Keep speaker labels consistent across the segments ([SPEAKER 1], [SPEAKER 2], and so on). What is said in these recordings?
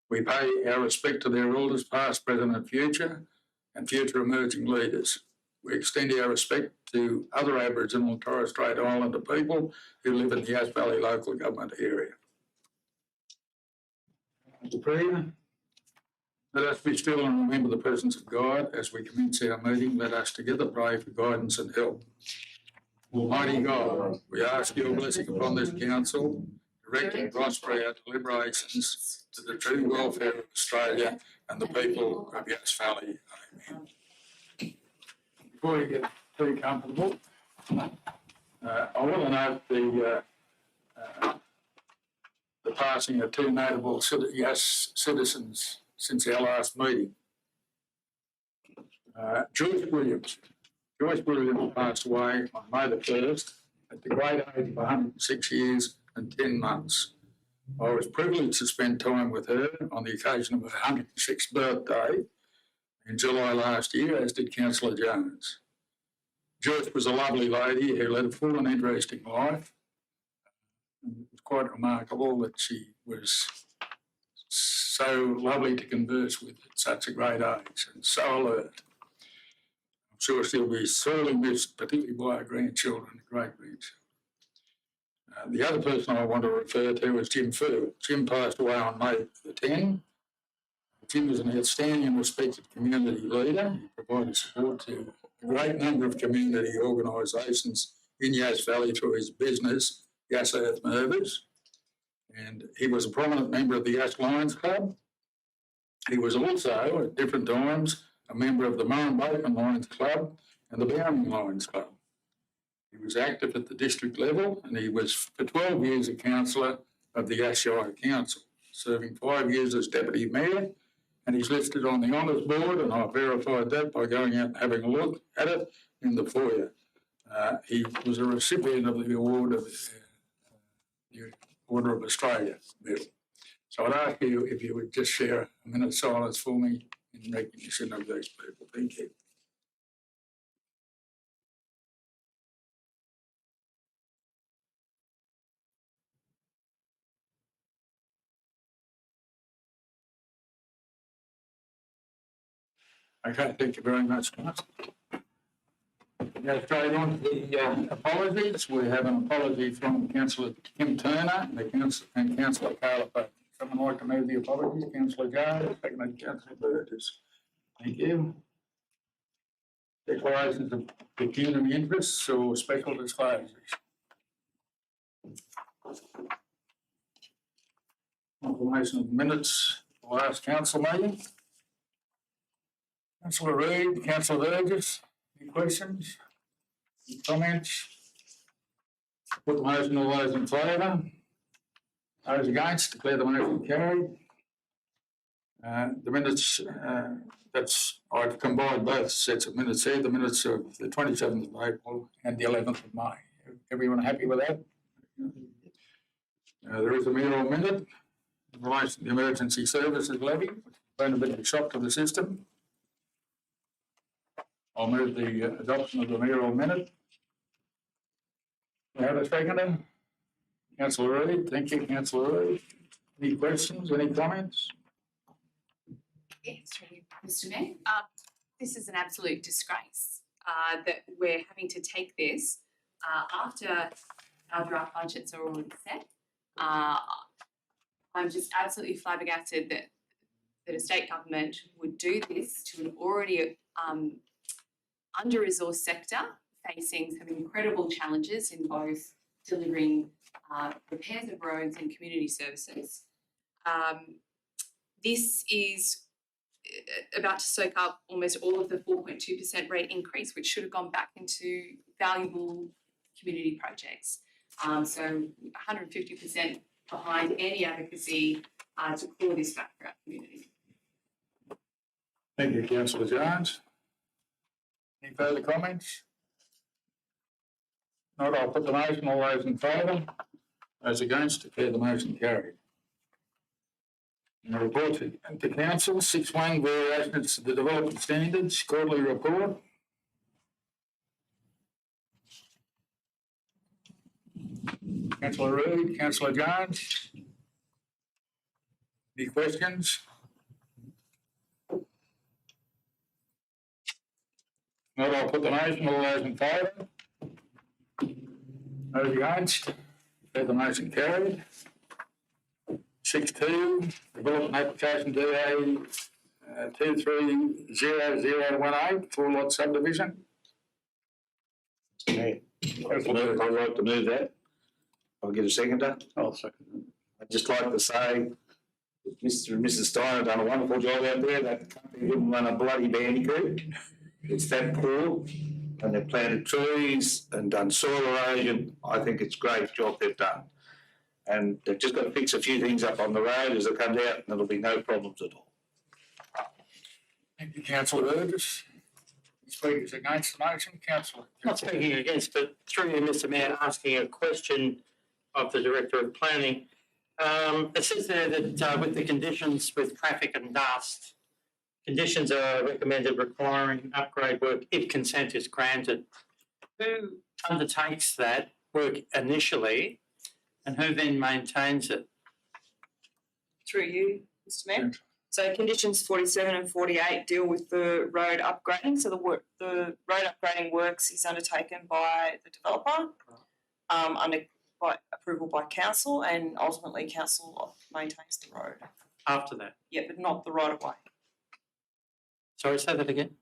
[SPEAKER 1] We pay our respect to their elders, past, present and future emerging leaders. We extend our respect to other Aboriginal and Torres Strait Islander people who live in the Yass Valley local government area. Mr. Prayer, let us be still and remember the presence of God as we commence our meeting. Let us together pray for guidance and help. Almighty God, we ask your blessing upon this council, direct and prosper our deliberations to the true welfare of Australia and the people of Yass Valley. Amen. Before you get too comfortable, I want to note the passing of two notable Yass citizens since our last meeting. Joyce Williams. Joyce Williams passed away on May the 1st at the great age of 106 years and 10 months. I was privileged to spend time with her on the occasion of her 106th birthday in July last year, as did Councillor Jones. Joyce was a lovely lady who led a full and interesting life. It was quite remarkable that she was so lovely to converse with at such a great age and so alert. I'm sure she'll be sorely missed, particularly by her grandchildren, great-grandchildren. The other person I want to refer to is Jim Fu. Jim passed away on May the 10th. Jim was an outstanding and respected community leader. He provided support to a great number of community organisations in Yass Valley through his business, Yass Earth Movers. And he was a prominent member of the Yass Lions Club. He was also, at different times, a member of the Murrumbidgee Lions Club and the Bowring Lions Club. He was active at the district level, and he was for 12 years a councillor of the Yass Shire Council, serving 5 years as Deputy Mayor, and he's listed on the Honours Board, and I've verified that by going out and having a look at it in the foyer. He was a recipient of the award of the Order of Australia medal. So I'd ask you if you would just share a minute of silence for me in recognition of these people. Thank you. Okay, thank you very much, Councillor. Go straight on to the apologies. We have an apology from Councillor Kim Turner and Councillor Carla Pope. Someone like to move the apologies? Councillor Jones, seconded Councillor Burgess. Thank you. Declarations of pecuniary interests or special disclosures. Confirmation of minutes of the last council meeting. Councillor Reid, Councillor Burgess, any questions? Any comments? Put the motion, all those in favour? Those against, declare the motion carried. The minutes, I've combined both sets of minutes here, the minutes of the 27th of April and the 11th of May. Everyone happy with that? There is a mayoral minute in relation to the emergency services levy, which has been a bit of a shock to the system. I'll move the adoption of the mayoral minute. We have a seconder. Councillor Reid, thank you, Councillor Reid. Any questions, any comments?
[SPEAKER 2] Yes, Mr. Mayor. This is an absolute disgrace that we're having to take this after our draft budgets are already set. I'm just absolutely flabbergasted that a state government would do this to an already under-resourced sector facing some incredible challenges in both delivering repairs of roads and community services. This is about to soak up almost all of the 4.2% rate increase, which should have gone back into valuable community projects. So 150% behind any advocacy to claw this back for our community.
[SPEAKER 1] Thank you, Councillor Jones. Any further comments? Not, I'll put the motion. All those in favour? Those against, declare the motion carried. And the report to Council, 6.1, variations to the development standards, quarterly report. Councillor Reid, Councillor Jones. Any questions? Not, I'll put the motion. All those in favour? Those against? Declare the motion carried. 6.2, development application DA 230018, 4-lot subdivision.
[SPEAKER 3] I'd like to move that. I'll get a seconder.
[SPEAKER 4] I'll second
[SPEAKER 3] I'd just like to say, Mr. and Mrs. Stein have done a wonderful job out there. That company wouldn't run a bloody bandicoot. It's that poor, and they've planted trees and done soil erosion. I think it's a great job they've done. And they've just got to fix a few things up on the road as it comes out, and there'll be no problems at all.
[SPEAKER 1] Thank you, Councillor Burgess. Speakers against the motion, Councillor.
[SPEAKER 4] Not speaking against, but through you, Mr. Mayor, asking a question of the Director of Planning. It says there that with the conditions with traffic and dust, conditions are recommended requiring upgrade work if consent is granted. Who undertakes that work initially and who then maintains it?
[SPEAKER 5] Through you, Mr. Mayor. So conditions 47 and 48 deal with the road upgrading. So the road upgrading works is undertaken by the developer, by approval by council, and ultimately council maintains the road.
[SPEAKER 4] After that?
[SPEAKER 5] Yeah, but not the right of way.
[SPEAKER 4] Sorry, say that again.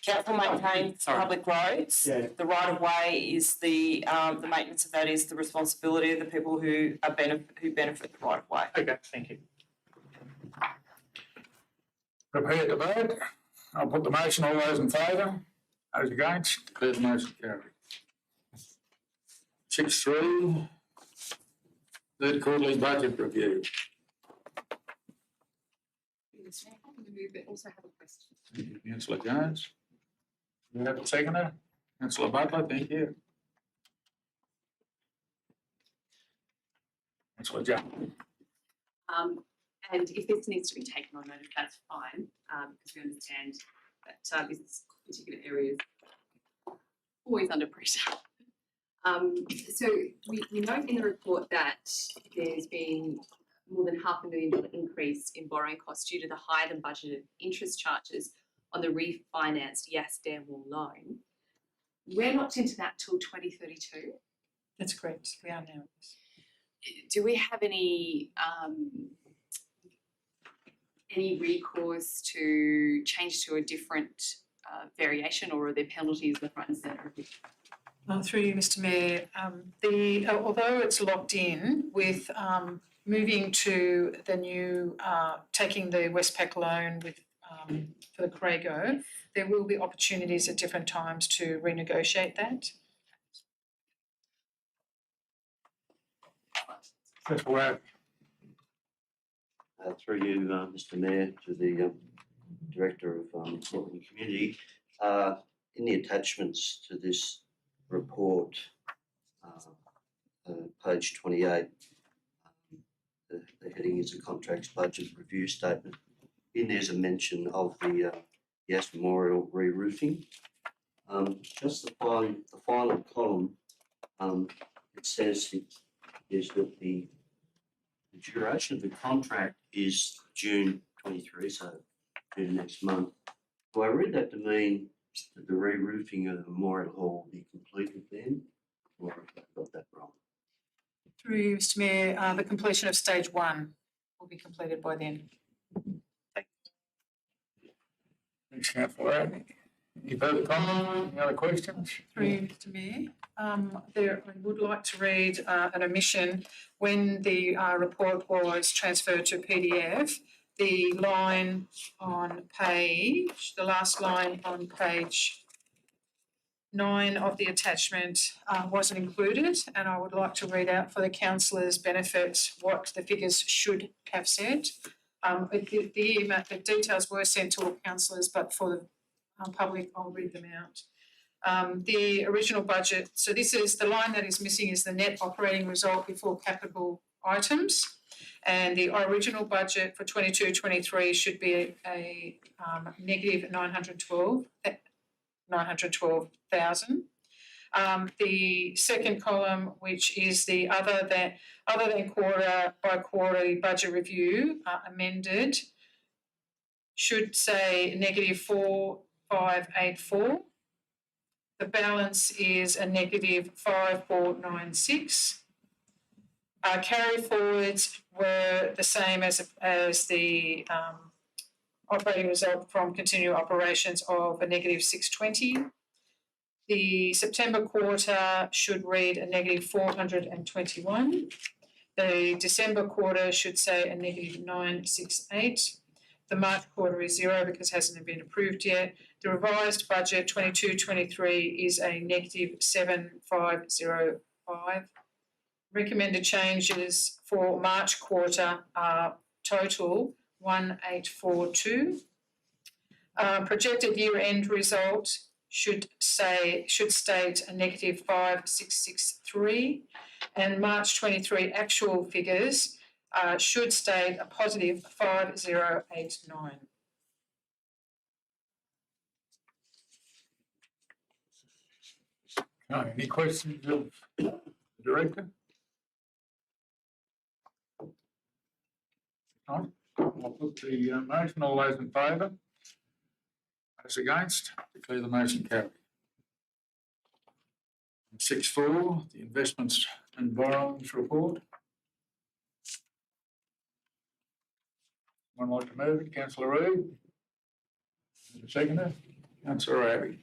[SPEAKER 5] Council maintains public roads.
[SPEAKER 4] Yeah.
[SPEAKER 5] The right of way is the maintenance of that is the responsibility of the people who benefit the right of way.
[SPEAKER 4] Okay, thank you.
[SPEAKER 1] Prepared to vote? I'll put the motion. All those in favour? Those against? Declare the motion carried. 6.3, third quarterly budget review.
[SPEAKER 2] We also have a question.
[SPEAKER 1] Thank you, Councillor Jones. Do you have a seconder? Councillor Butler, thank you. Councillor Jones.
[SPEAKER 2] And if this needs to be taken on notice, that's fine, because we understand that this particular area is always under pressure. So we note in the report that there's been more than $500,000 increase in borrowing costs due to the higher than budgeted interest charges on the refinanced Yass dam wall loan. We're not into that till 2032.
[SPEAKER 5] That's correct. We are now.
[SPEAKER 2] Do we have any recourse to change to a different variation, or are there penalties left, right and centre?
[SPEAKER 6] Through you, Mr. Mayor, although it's locked in with moving to the new, taking the Westpac loan with for the Crago, there will be opportunities at different times to renegotiate that.
[SPEAKER 7] Through you, Mr. Mayor, to the Director of Corporate and Community, in the attachments to this report, page 28, the heading is the contracts budget review statement. In there's a mention of the Yass Memorial re-roofing. Just the final column, it says is that the duration of the contract is June 23, so June next month. Do I read that to mean that the re-roofing of the Memorial Hall will be completed then, or have I got that wrong?
[SPEAKER 6] Through you, Mr. Mayor, the completion of stage 1 will be completed by then.
[SPEAKER 1] Thanks, Councillor. Any further comments? Any other questions?
[SPEAKER 6] Through you, Mr. Mayor, I would like to read an omission. When the report was transferred to PDF, the line on page, the last line on page 9 of the attachment wasn't included, and I would like to read out for the councillors' benefit what the figures should have said. The details were sent to all councillors, but for the public, I'll read them out. The original budget, so this is the line that is missing is the net operating result before capital items. And the original budget for 22-23 should be a negative 912,000. The second column, which is the other than quarter by quarterly budget review amended, should say negative 4584. The balance is a negative 5496. Carry forwards were the same as the operating result from continuing operations of a negative 620. The September quarter should read a negative 421. The December quarter should say a negative 968. The March quarter is zero because it hasn't been approved yet. The revised budget 22-23 is a negative 7505. Recommended changes for March quarter are total 1842. Projected year-end result should state a negative 5663, and March 23 actual figures should state a positive 5089.
[SPEAKER 1] Okay, any questions of the director? No? I'll put the motion. All those in favour? Those against? Declare the motion carried. 6.4, the investments and borrowings report. One like to move it, Councillor Reid. Seconder, Councillor Abbey.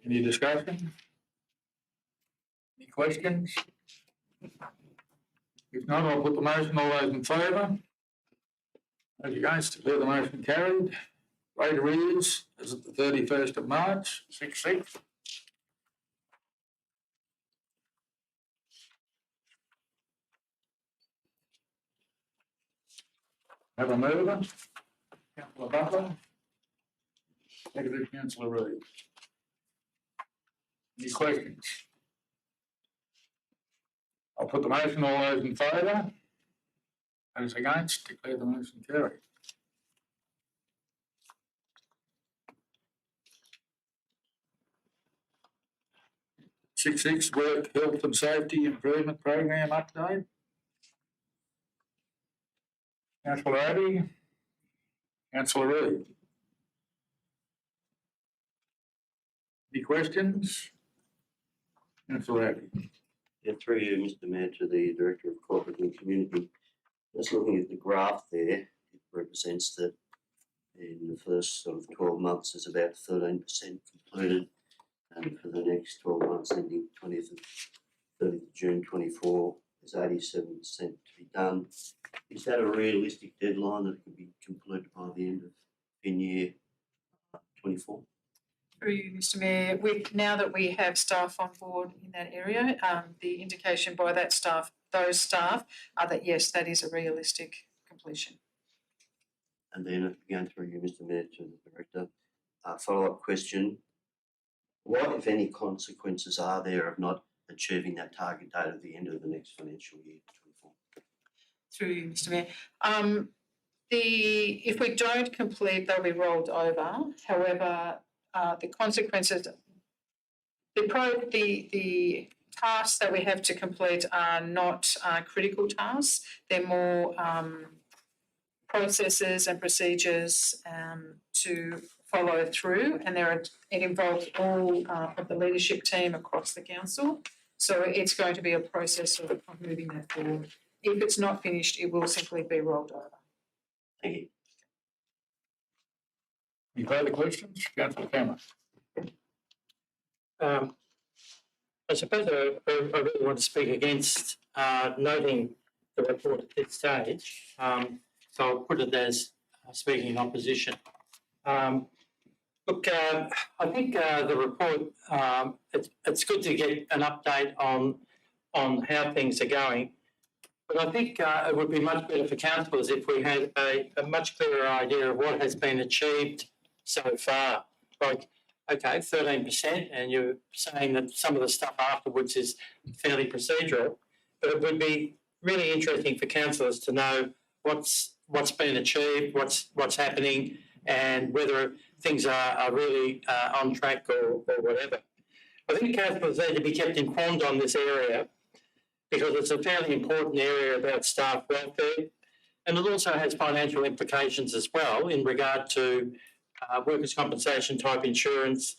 [SPEAKER 1] Any discussion? Any questions? If not, I'll put the motion. All those in favour? Those against? Declare the motion carried. Rate arrears as at the 31st of March, 6.6. Have a mover. Councillor Butler. Seconded Councillor Reid. Any questions? I'll put the motion. All those in favour? Those against? Declare the motion carried. 6.6, work health and safety improvement program update. Councillor Abbey. Councillor Reid. Any questions? Councillor Abbey.
[SPEAKER 7] Yeah, through you, Mr. Mayor, to the Director of Corporate and Community. Just looking at the graph there, it represents that in the first sort of 12 months is about 13% completed, and for the next 12 months ending 30th of June 24, there's 87% to be done. Is that a realistic deadline that it could be completed by the end of year 24?
[SPEAKER 6] Through you, Mr. Mayor, now that we have staff on board in that area, the indication by those staff are that yes, that is a realistic completion.
[SPEAKER 7] And then again through you, Mr. Mayor, to the Director, follow-up question. What, if any, consequences are there of not achieving that target date at the end of the next financial year, 24?
[SPEAKER 6] Through you, Mr. Mayor. If we don't complete, they'll be rolled over. However, the consequences, the tasks that we have to complete are not critical tasks. They're more processes and procedures to follow through, and it involves all of the leadership team across the council. So it's going to be a process of moving that forward. If it's not finished, it will simply be rolled over.
[SPEAKER 7] Thank you.
[SPEAKER 1] Any further questions? Councillor Cameron.
[SPEAKER 4] I suppose I really want to speak against noting the report at this stage. So I'll put it as speaking in opposition. Look, I think the report, it's good to get an update on how things are going. But I think it would be much better for councillors if we had a much clearer idea of what has been achieved so far. Like, okay, 13%, and you're saying that some of the stuff afterwards is fairly procedural, but it would be really interesting for councillors to know what's been achieved, what's happening, and whether things are really on track or whatever. I think councillors need to be kept informed on this area because it's a fairly important area about staff welfare, and it also has financial implications as well in regard to workers' compensation type insurance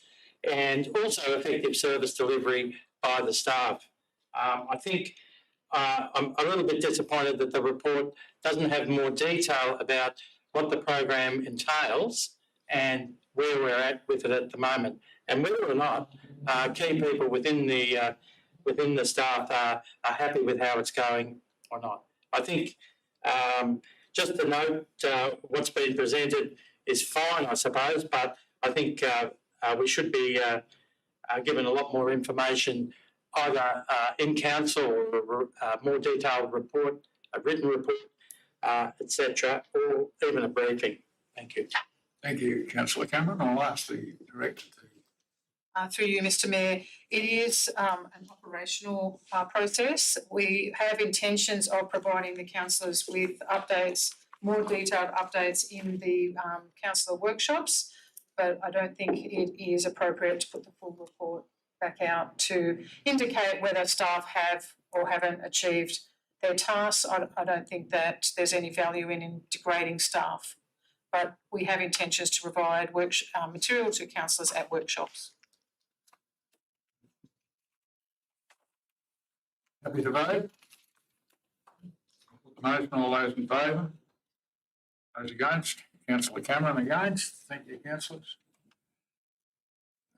[SPEAKER 4] and also effective service delivery by the staff. I think I'm a little bit disappointed that the report doesn't have more detail about what the program entails and where we're at with it at the moment, and whether or not key people within the staff are happy with how it's going or not. I think just to note what's been presented is fine, I suppose, but I think we should be given a lot more information either in council or a more detailed report, a written report, etc., or even a briefing. Thank you.
[SPEAKER 1] Thank you, Councillor Cameron. I'll ask the Director to.
[SPEAKER 6] Through you, Mr Mayor, it is an operational process. We have intentions of providing the councillors with updates, more detailed updates in the councillor workshops, but I don't think it is appropriate to put the full report back out to indicate whether staff have or haven't achieved their tasks. I don't think that there's any value in degrading staff, but we have intentions to provide material to councillors at workshops.
[SPEAKER 1] Happy to vote? Put the motion, all those in favour? Those against? Councillor Cameron against. Thank you, councillors.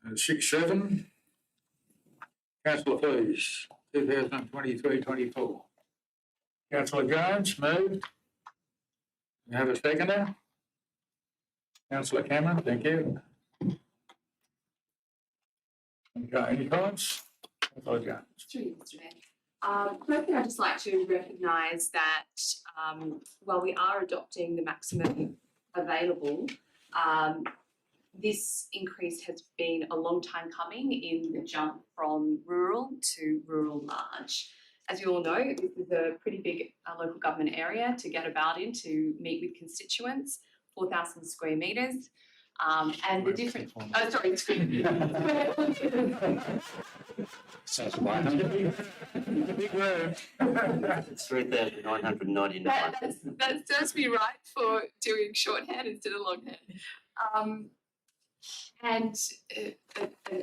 [SPEAKER 1] 6-7. Councillor, please. 2023-24. Councillor Jones, moved. You have a seconder? Councillor Cameron, thank you. Okay, any comments? Councillor Jones.
[SPEAKER 2] Through you, Mr Mayor. Firstly, I'd just like to recognise that while we are adopting the maximum available, this increase has been a long time coming in the jump from rural to rural large. As you all know, this is a pretty big local government area to get about in to meet with constituents, 4,000 square metres. And the different, square
[SPEAKER 7] Sounds like a big word. It's 3,999.
[SPEAKER 2] that serves me right for doing shorthand instead of longhand. And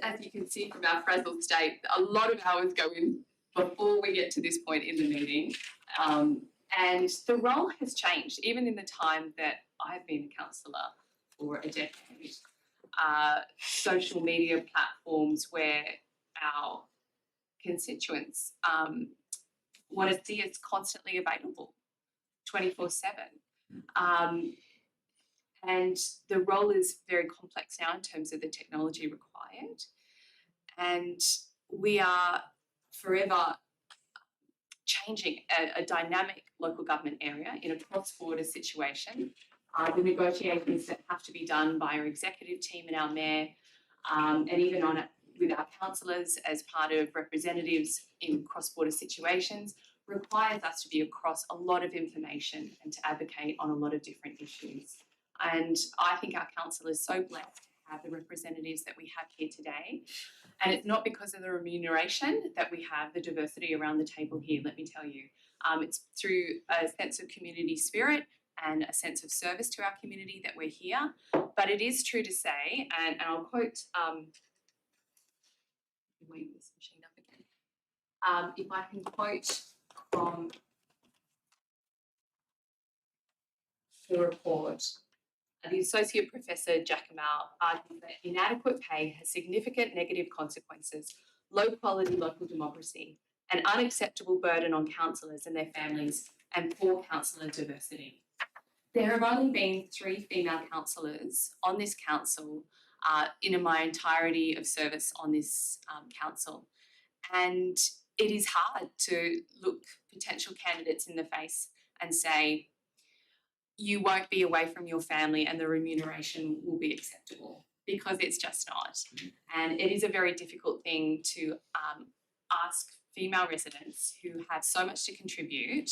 [SPEAKER 2] as you can see from our frazzled state, a lot of hours go in before we get to this point in the meeting. And the role has changed, even in the time that I've been a councillor for a decade. Social media platforms where our constituents want to see us constantly available, 24/7. And the role is very complex now in terms of the technology required. And we are forever changing a dynamic local government area in a cross-border situation. The negotiations that have to be done by our executive team and our mayor, and even with our councillors as part of representatives in cross-border situations, requires us to be across a lot of information and to advocate on a lot of different issues. And I think our council is so blessed to have the representatives that we have here today. And it's not because of the remuneration that we have the diversity around the table here, let me tell you. It's through a sense of community spirit and a sense of service to our community that we're here. But it is true to say, and I'll quote, wait this machine up again. If I can quote from the report, the Associate Professor Giacomo argues that inadequate pay has significant negative consequences, low quality local democracy, an unacceptable burden on councillors and their families, and poor councillor diversity. There have only been 3 female councillors on this council in my entirety of service on this council. And it is hard to look potential candidates in the face and say, you won't be away from your family and the remuneration will be acceptable, because it's just not. And it is a very difficult thing to ask female residents who have so much to contribute,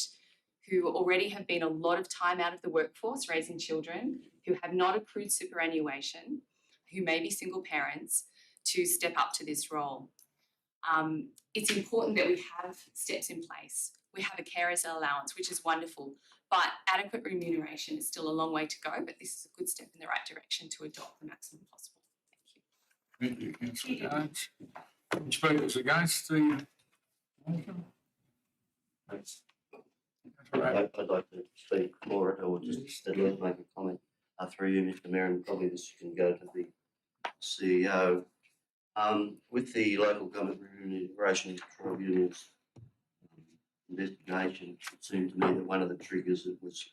[SPEAKER 2] who already have been a lot of time out of the workforce raising children, who have not accrued superannuation, who may be single parents, to step up to this role. It's important that we have steps in place. We have a carers allowance, which is wonderful, but adequate remuneration is still a long way to go, but this is a good step in the right direction to adopt the maximum possible. Thank you.
[SPEAKER 1] Thank you, councillor Jones. Any speakers against the motion?
[SPEAKER 7] I'd like to speak for it, or just at least make a comment through you, Mr. Mayor, and probably this can go to the CEO. With the local government remuneration tribunal's investigation, it seemed to me that one of the triggers that was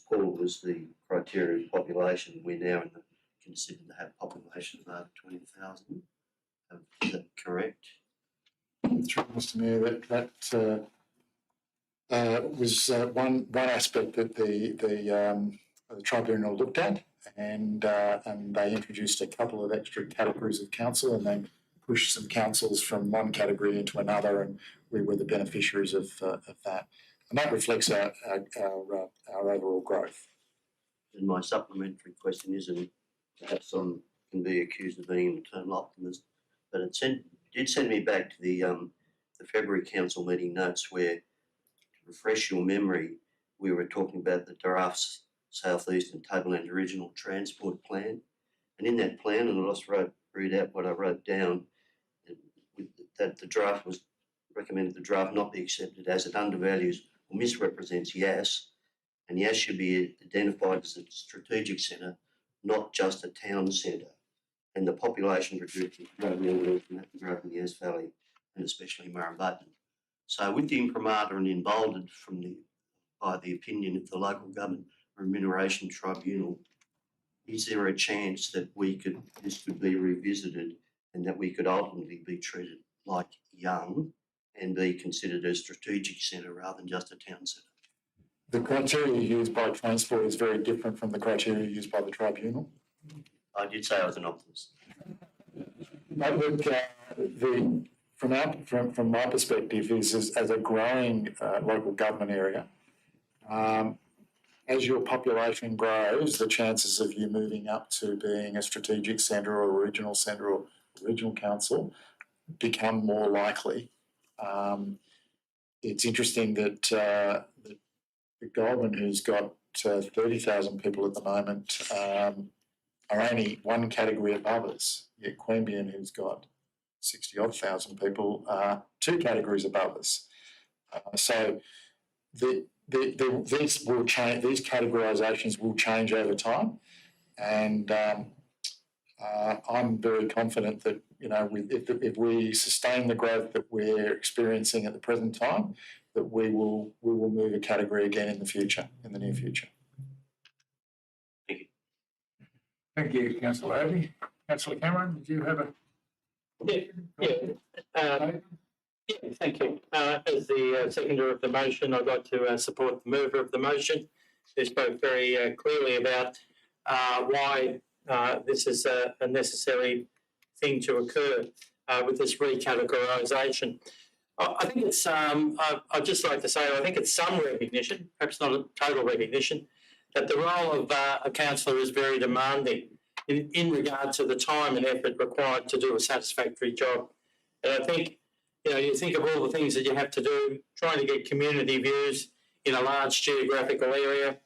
[SPEAKER 7] pulled was the criteria of population. We're now considered to have population of over 20,000. Is that correct?
[SPEAKER 8] Through Mr. Mayor, that was one aspect that the tribunal looked at, and they introduced a couple of extra categories of council, and they pushed some councils from one category into another, and we were the beneficiaries of that, and that reflects our overall growth.
[SPEAKER 7] And my supplementary question is, and perhaps I can be accused of being an eternal optimist, but it did send me back to the February council meeting notes where, to refresh your memory, we were talking about the draft South East and Tableland Regional Transport Plan. And in that plan, and I'll just read out what I wrote down, that the draft was recommended the draft not be accepted as it undervalues or misrepresents Yass, and Yass should be identified as a strategic centre, not just a town centre. And the population reduction growth in the Yass Valley, and especially Murrumbateman. So with the imprimatur and emboldened by the opinion of the local government remuneration tribunal, is there a chance that this could be revisited and that we could ultimately be treated like Young and be considered a strategic centre rather than just a town centre?
[SPEAKER 8] The criteria used by Transport is very different from the criteria used by the tribunal.
[SPEAKER 7] I did say I was an optimist.
[SPEAKER 8] But look, from my perspective, is as a growing local government area, as your population grows, the chances of you moving up to being a strategic centre or a regional centre or regional council become more likely. It's interesting that the Goulburn, who's got 30,000 people at the moment, are only one category above us. Yet Queanbeyan, who's got 60-odd thousand people, are two categories above us. So these will change. These categorisations will change over time, and I'm very confident that if we sustain the growth that we're experiencing at the present time, that we will move a category again in the near future.
[SPEAKER 1] Thank you, councillor Abbey. Councillor Cameron, did you have a?
[SPEAKER 4] Thank you. As the seconder of the motion, I'd like to support the mover of the motion, who spoke very clearly about why this is a necessary thing to occur with this recategorisation. I think it's, I'd just like to say, I think it's some recognition, perhaps not a total recognition, that the role of a councillor is very demanding in regard to the time and effort required to do a satisfactory job. And I think, you think of all the things that you have to do, trying to get community views in a large geographical area,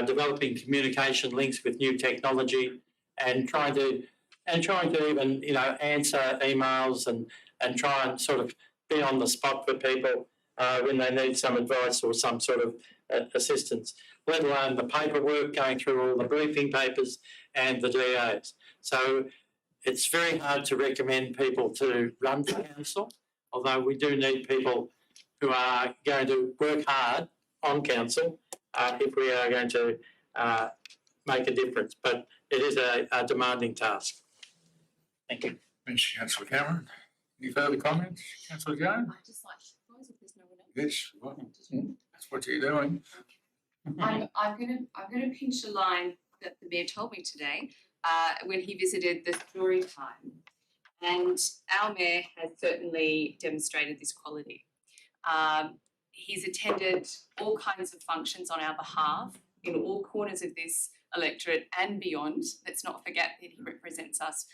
[SPEAKER 4] developing communication links with new technology, and trying to even, answer emails and try and sort of be on the spot for people when they need some advice or some sort of assistance, let alone the paperwork, going through all the briefing papers and the DAs. So it's very hard to recommend people to run for council, although we do need people who are going to work hard on council if we are going to make a difference. But it is a demanding task. Thank you.
[SPEAKER 1] Thanks, councillor Cameron. Any further comments, councillor Jones?
[SPEAKER 2] I'd just like to close if there's no one else.
[SPEAKER 1] Yes, well, that's what you're doing.
[SPEAKER 2] I'm gonna pinch a line that the mayor told me today when he visited the story time, and our mayor has certainly demonstrated this quality. he's attended all kinds of functions on our behalf in all corners of this electorate and beyond. Let's not forget that he represents us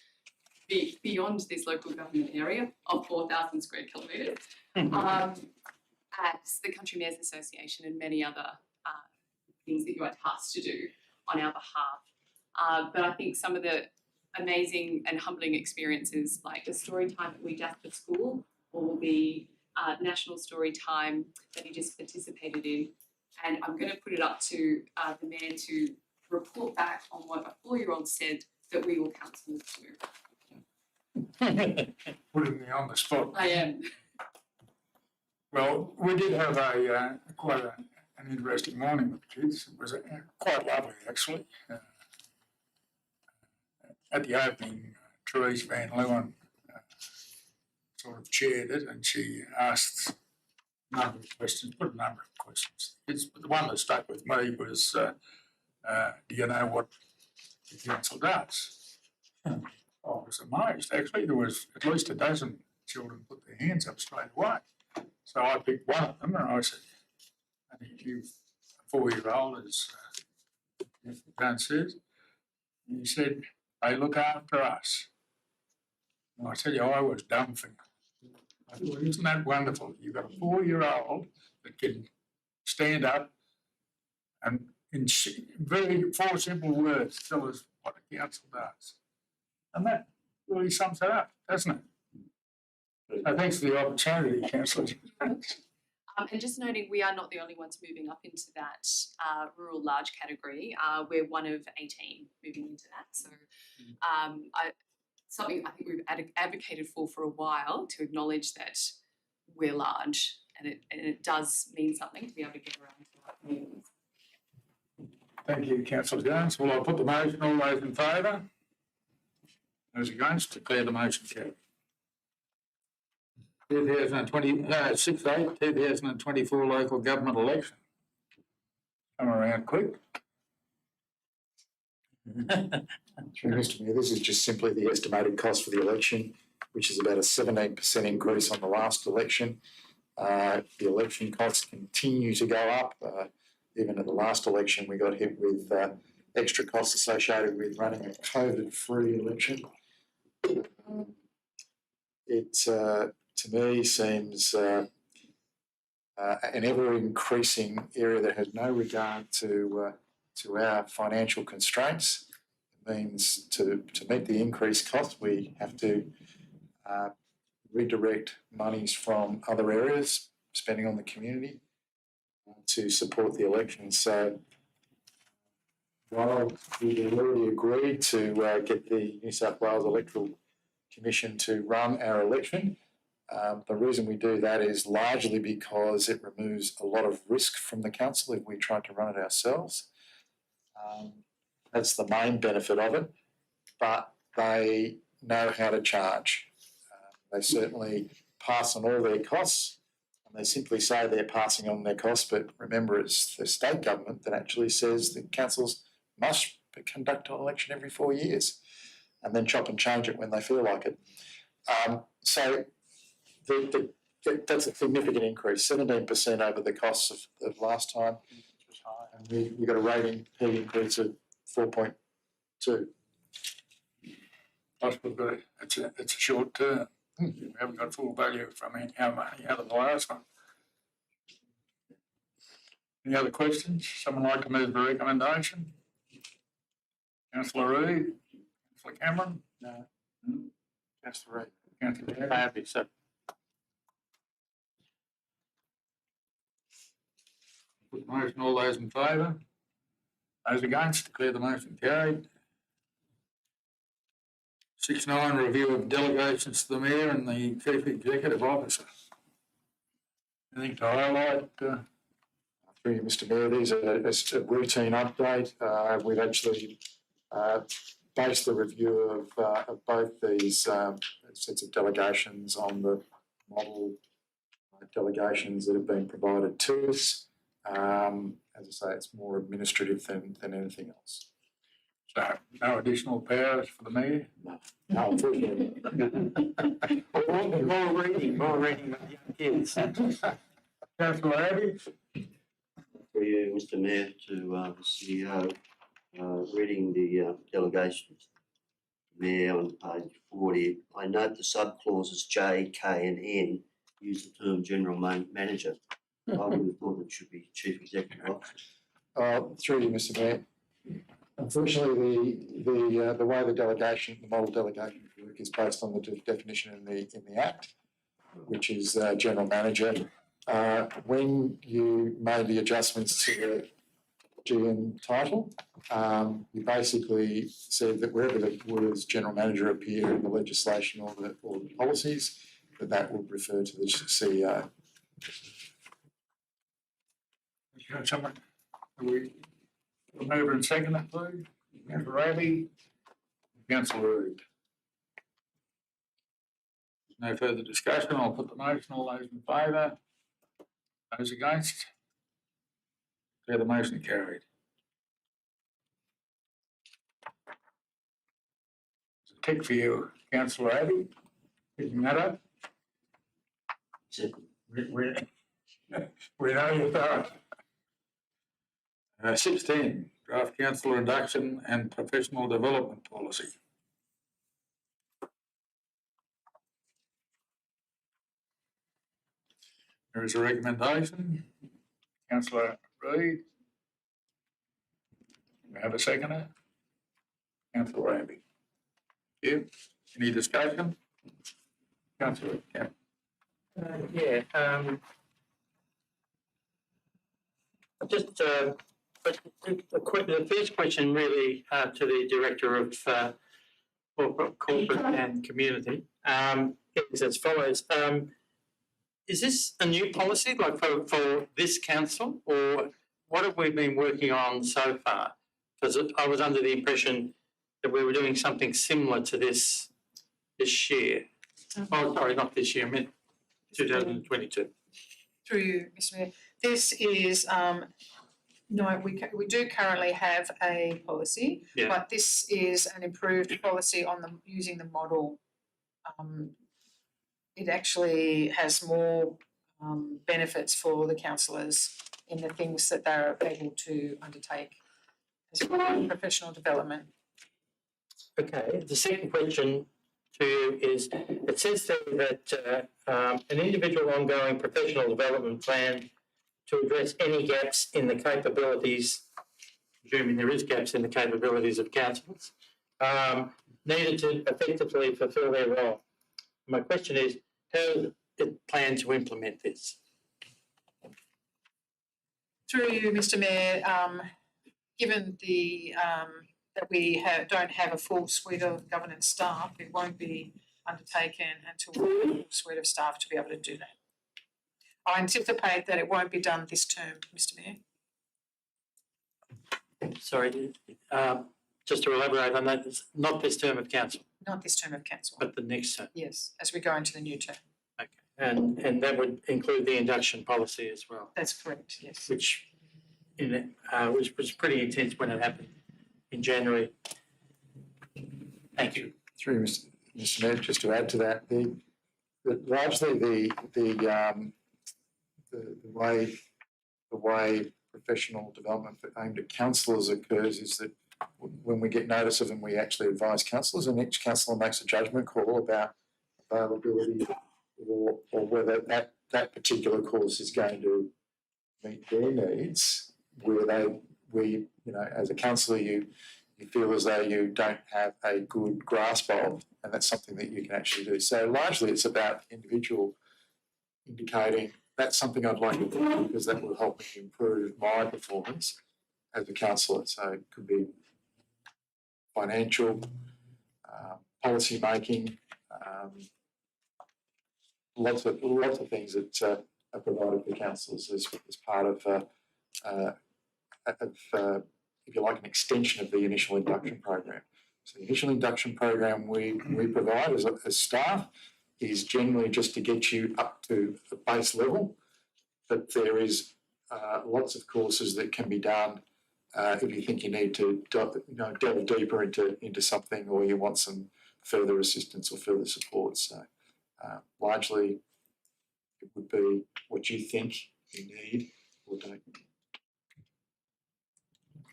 [SPEAKER 2] beyond this local government area of 4,000 square kilometres, at the Country Mayors Association and many other things that you are tasked to do on our behalf. But I think some of the amazing and humbling experiences, like the story time at We Jasper School, or the national story time that he just participated in. And I'm going to put it up to the Mayor to report back on what a 4-year-old said that we will counsel to.
[SPEAKER 1] Putting me on the spot.
[SPEAKER 2] I am.
[SPEAKER 1] Well, we did have quite an interesting morning with the kids. It was quite lovely, actually. At the opening, Therese Van Leeuwen sort of chaired it, and she asked a number of questions, put a number of questions. The one that stuck with me was, do you know what the council does? I was amazed. Actually, there was at least a dozen children put their hands up straight away. So I picked one of them and I said, I think you, a 4-year-old, as Dan says, and he said, they look after us. And I tell you, I was dumbfounded. I thought, isn't that wonderful? You've got a 4-year-old that can stand up and in very 4 simple words tell us what the council does. And that really sums it up, doesn't it? So thanks for the opportunity, councillor.
[SPEAKER 2] And just noting, we are not the only ones moving up into that rural large category. We're one of 18 moving into that. So something I think we've advocated for a while, to acknowledge that we're large, and it does mean something to be able to get around to our communities.
[SPEAKER 1] Thank you, councillor Jones. Well, I'll put the motion. All those in favour? Those against? Declare the motion carried. 2024 local government election. Come around quick.
[SPEAKER 8] Through Mr Mayor, this is just simply the estimated cost for the election, which is about a 17% increase on the last election. The election costs continue to go up. Even at the last election, we got hit with extra costs associated with running a COVID-free election. It, to me, seems an ever-increasing area that has no regard to our financial constraints. It means to meet the increased cost, we have to redirect monies from other areas, spending on the community, to support the election. So while we already agreed to get the New South Wales Electoral Commission to run our election, the reason we do that is largely because it removes a lot of risk from the council if we try to run it ourselves. That's the main benefit of it, but they know how to charge. They certainly pass on all their costs, and they simply say they're passing on their costs, but remember, it's the state government that actually says that councils must conduct an election every 4 years and then chop and change it when they feel like it. So that's a significant increase, 17% over the costs of last time. And we got a rating P increase of 4.2.
[SPEAKER 1] I suppose it's a short term. We haven't got full value from our money out of the last one. Any other questions? Someone like to move the recommendation? Councillor Reid? Councillor Cameron?
[SPEAKER 8] No.
[SPEAKER 1] Councillor Reid? Councillor Cameron?
[SPEAKER 4] Happy, so.
[SPEAKER 1] Put the motion. All those in favour? Those against? Declare the motion carried. 6.9, review of delegations to the Mayor and the Chief Executive Officer. Anything to highlight?
[SPEAKER 8] Through you, Mr Mayor, these are a routine update. We've actually based the review of both these sets of delegations on the model delegations that have been provided to us. As I say, it's more administrative than anything else.
[SPEAKER 1] So, no additional powers for the Mayor?
[SPEAKER 8] No, unfortunately.
[SPEAKER 4] More reading with young kids.
[SPEAKER 1] Councillor Abbey?
[SPEAKER 7] For you, Mr Mayor, to the CEO, reading the delegations. Mayor, on page 40, I note the sub-clauses J, K and N use the term general manager. I would have thought it should be chief executive officer.
[SPEAKER 8] Through you, Mr Mayor. Unfortunately, the way the model delegation work is based on the definition in the Act, which is general manager. When you made the adjustments to the GM title, you basically said that wherever the words general manager appear in the legislation or the policies, that would refer to the CEO.
[SPEAKER 1] Someone, we move and second it, please. Councillor Abbey, Councillor Reid. No further discussion. I'll put the motion. All those in favour? Those against? Declare the motion carried. It's a tick for you, Councillor Abbey. Picking that up. We know you're thorough. 16, draft councillor induction and professional development policy. There is a recommendation. Councillor Reid. We have a seconder. Councillor Abbey. You, any discussion? Councillor Camp.
[SPEAKER 4] But the first question really to the Director of Corporate and Community is as follows. Is this a new policy like for this council, or what have we been working on so far? Because I was under the impression that we were doing something similar to this year. Oh, sorry, not this year, I meant 2022.
[SPEAKER 6] Through you, Mr Mayor. This is, no, we do currently have a policy,
[SPEAKER 4] Yeah.
[SPEAKER 6] but this is an improved policy on using the model. It actually has more benefits for the councillors in the things that they're able to undertake as professional development.
[SPEAKER 4] Okay, the second question to you is, it says there that an individual ongoing professional development plan to address any gaps in the capabilities, presuming there is gaps in the capabilities of councils, needed to effectively fulfil their role. My question is, how does it plan to implement this?
[SPEAKER 6] Through you, Mr Mayor, given that we don't have a full suite of governance staff, it won't be undertaken until we have a full suite of staff to be able to do that. I anticipate that it won't be done this term, Mr Mayor.
[SPEAKER 4] Sorry, just to elaborate on that, it's not this term of council,
[SPEAKER 6] Not this term of council.
[SPEAKER 4] but the next term.
[SPEAKER 6] Yes, as we go into the new term.
[SPEAKER 4] Okay, and that would include the induction policy as well,
[SPEAKER 6] That's correct, yes.
[SPEAKER 4] which was pretty intense when it happened in January. Thank you.
[SPEAKER 8] Through you, Mr Mayor, just to add to that, largely the way professional development aimed at councillors occurs is that when we get notice of them, we actually advise councillors, and each councillor makes a judgment call about availability or whether that particular course is going to meet their needs, as a councillor, you feel as though you don't have a good grasp of, and that's something that you can actually do. So largely it's about the individual indicating that's something I'd like to do because that will help me improve my performance as a councillor. So it could be financial, policy making, lots of things that are provided for councillors as part of if you like, an extension of the initial induction program. So the initial induction program we provide as staff is generally just to get you up to a base level, but there is lots of courses that can be done if you think you need to delve deeper into something, or you want some further assistance or further support. So largely it would be what you think we need or don't need.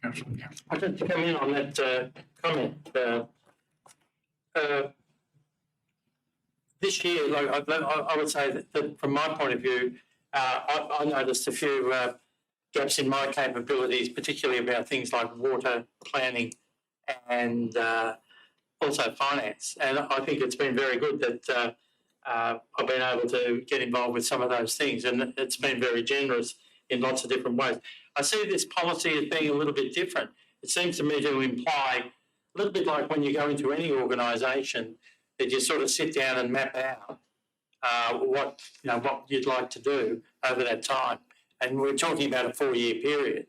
[SPEAKER 1] Councillor Cameron.
[SPEAKER 4] I'd like to come in on that comment. This year, like I would say that from my point of view, I noticed a few gaps in my capabilities, particularly about things like water planning and also finance. And I think it's been very good that I've been able to get involved with some of those things, and it's been very generous in lots of different ways. I see this policy as being a little bit different. It seems to me to imply a little bit like when you go into any organisation, that you sort of sit down and map out what you'd like to do over that time. And we're talking about a 4-year period.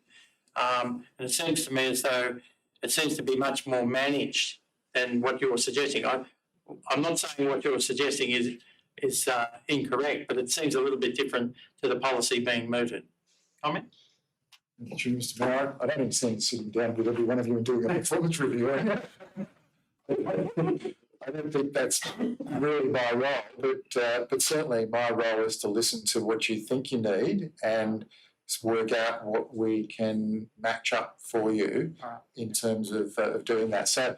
[SPEAKER 4] And it seems to me as though it seems to be much more managed than what you're suggesting. I'm not saying what you're suggesting is incorrect, but it seems a little bit different to the policy being mooted. Comment?
[SPEAKER 8] Thank you, Mr. Mayor. I don't intend sitting down with every one of you and doing a performance review. I don't think that's really my role, but certainly my role is to listen to what you think you need and work out what we can match up for you in terms of doing that. So,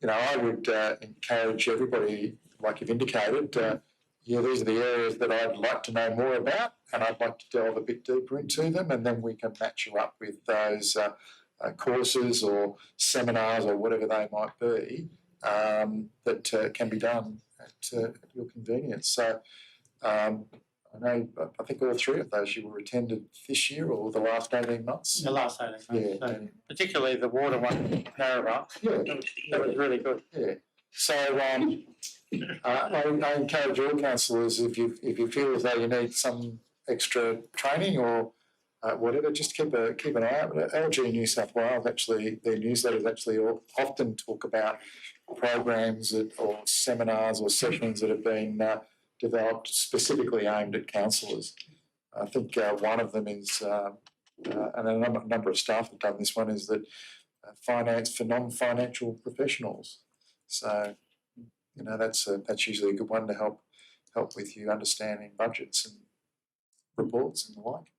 [SPEAKER 8] I would encourage everybody, like you've indicated, these are the areas that I'd like to know more about, and I'd like to delve a bit deeper into them, and then we can match you up with those courses or seminars or whatever they might be that can be done at your convenience. So I think all 3 of those you were attended this year or the last 18 months.
[SPEAKER 4] The last 18 months.
[SPEAKER 8] Yeah.
[SPEAKER 4] So particularly the water one paragraph.
[SPEAKER 8] Yeah.
[SPEAKER 4] That was really good.
[SPEAKER 8] Yeah. So I encourage all councillors, if you feel as though you need some extra training or whatever, just keep an eye out. LG New South Wales, actually, their newsletters actually often talk about programs or seminars or sessions that have been developed specifically aimed at councillors. I think one of them is, and a number of staff have done this one, is that finance for non-financial professionals. So, that's usually a good one to help with you understanding budgets and reports and the like.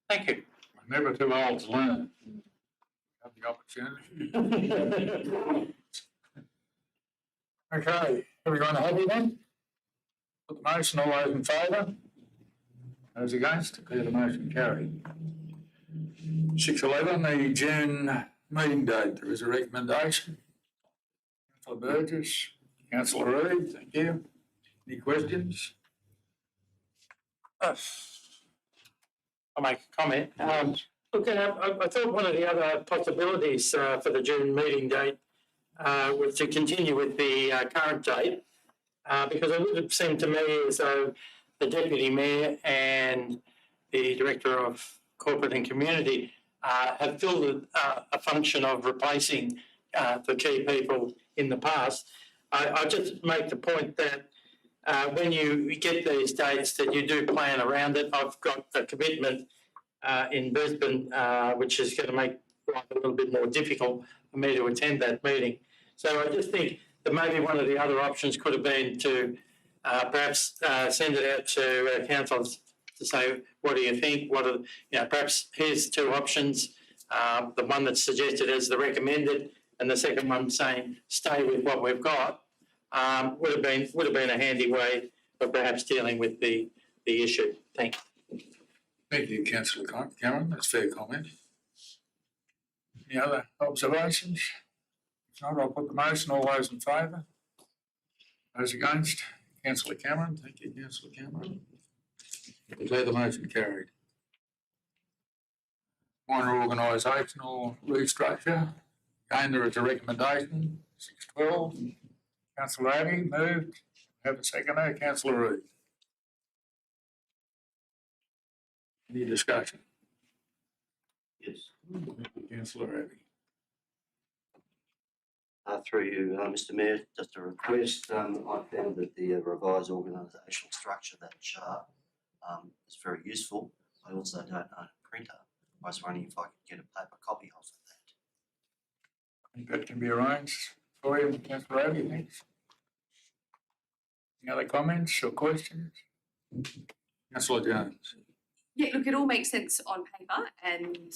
[SPEAKER 4] Thank you.
[SPEAKER 1] We're never too old to learn. Have the opportunity. Okay, everyone happy then? Put the motion, all those in favour? Those against? Declare the motion carried. 6:11, the June meeting date. There is a recommendation. Councillor Burgess, Councillor Reid, thank you. Any questions?
[SPEAKER 4] I'll make a comment. Look, I thought one of the other possibilities for the June meeting date was to continue with the current date, because it would have seemed to me as though the Deputy Mayor and the Director of Corporate and Community have filled a function of replacing the key people in the past. I just make the point that when you get these dates, that you do plan around it. I've got a commitment in Brisbane, which is going to make life a little bit more difficult for me to attend that meeting. So I just think that maybe one of the other options could have been to perhaps send it out to councillors to say, what do you think? Perhaps here's 2 options. The one that's suggested as the recommended, and the second one saying stay with what we've got, would have been a handy way of perhaps dealing with the issue. Thank you.
[SPEAKER 1] Thank you, Councillor Cameron. That's a fair comment. Any other observations? If not, I'll put the motion. All those in favour? Those against? Councillor Cameron. Thank you, Councillor Cameron. Declare the motion carried. Minor organisational restructure. Again, there is a recommendation. 6:12. Councillor Abbey moved. Have a seconder. Councillor Reid. Any discussion?
[SPEAKER 7] Yes.
[SPEAKER 1] Councillor Abbey.
[SPEAKER 7] Through you, Mr. Mayor, just a request. I found that the revised organisational structure, that chart, is very useful. I also don't own a printer. I was wondering if I could get a paper copy of that.
[SPEAKER 1] I think that can be arranged for you, Councillor Abbey, thanks. Any other comments or questions? Councillor Jones.
[SPEAKER 2] Yeah, look, it all makes sense on paper and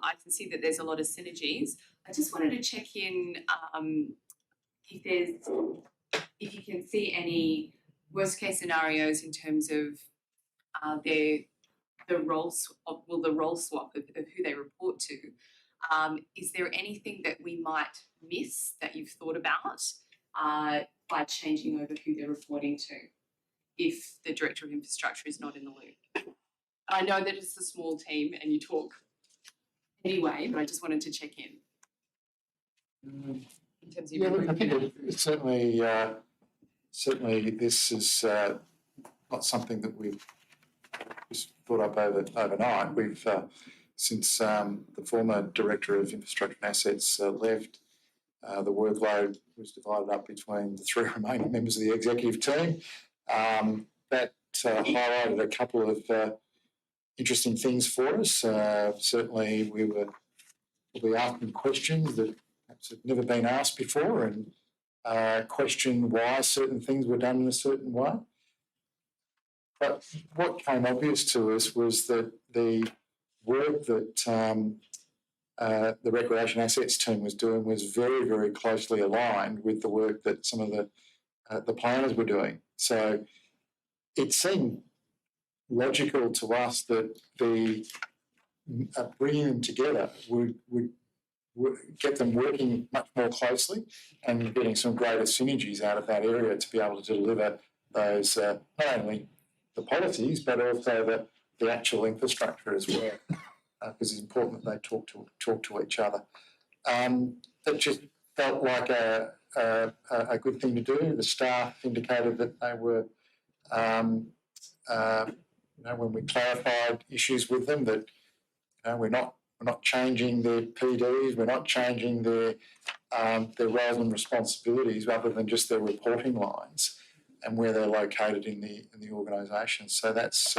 [SPEAKER 2] I can see that there's a lot of synergies. I just wanted to check in if you can see any worst case scenarios in terms of the role swap of who they report to. Is there anything that we might miss that you've thought about by changing over who they're reporting to if the Director of Infrastructure is not in the loop? I know that it's a small team and you talk anyway, but I just wanted to check in terms of
[SPEAKER 8] Yeah,
[SPEAKER 2] your
[SPEAKER 8] look, I think it's certainly this is not something that we've just thought up overnight. We've since the former Director of Infrastructure and Assets left, the workload was divided up between the three remaining members of the executive team. That highlighted a couple of interesting things for us. Certainly, we were probably asking questions that perhaps had never been asked before, and question why certain things were done in a certain way. But what came obvious to us was that the work that the Recreation Assets team was doing was very, very closely aligned with the work that some of the planners were doing. So it seemed logical to us that the bringing them together would get them working much more closely and getting some greater synergies out of that area to be able to deliver those not only the policies but also the actual infrastructure as well, because it's important that they talk to each other. That just felt like a good thing to do. The staff indicated that they were, when we clarified issues with them, that we're not changing their PDs, we're not changing their roles and responsibilities, rather than just their reporting lines and where they're located in the organisation. So that's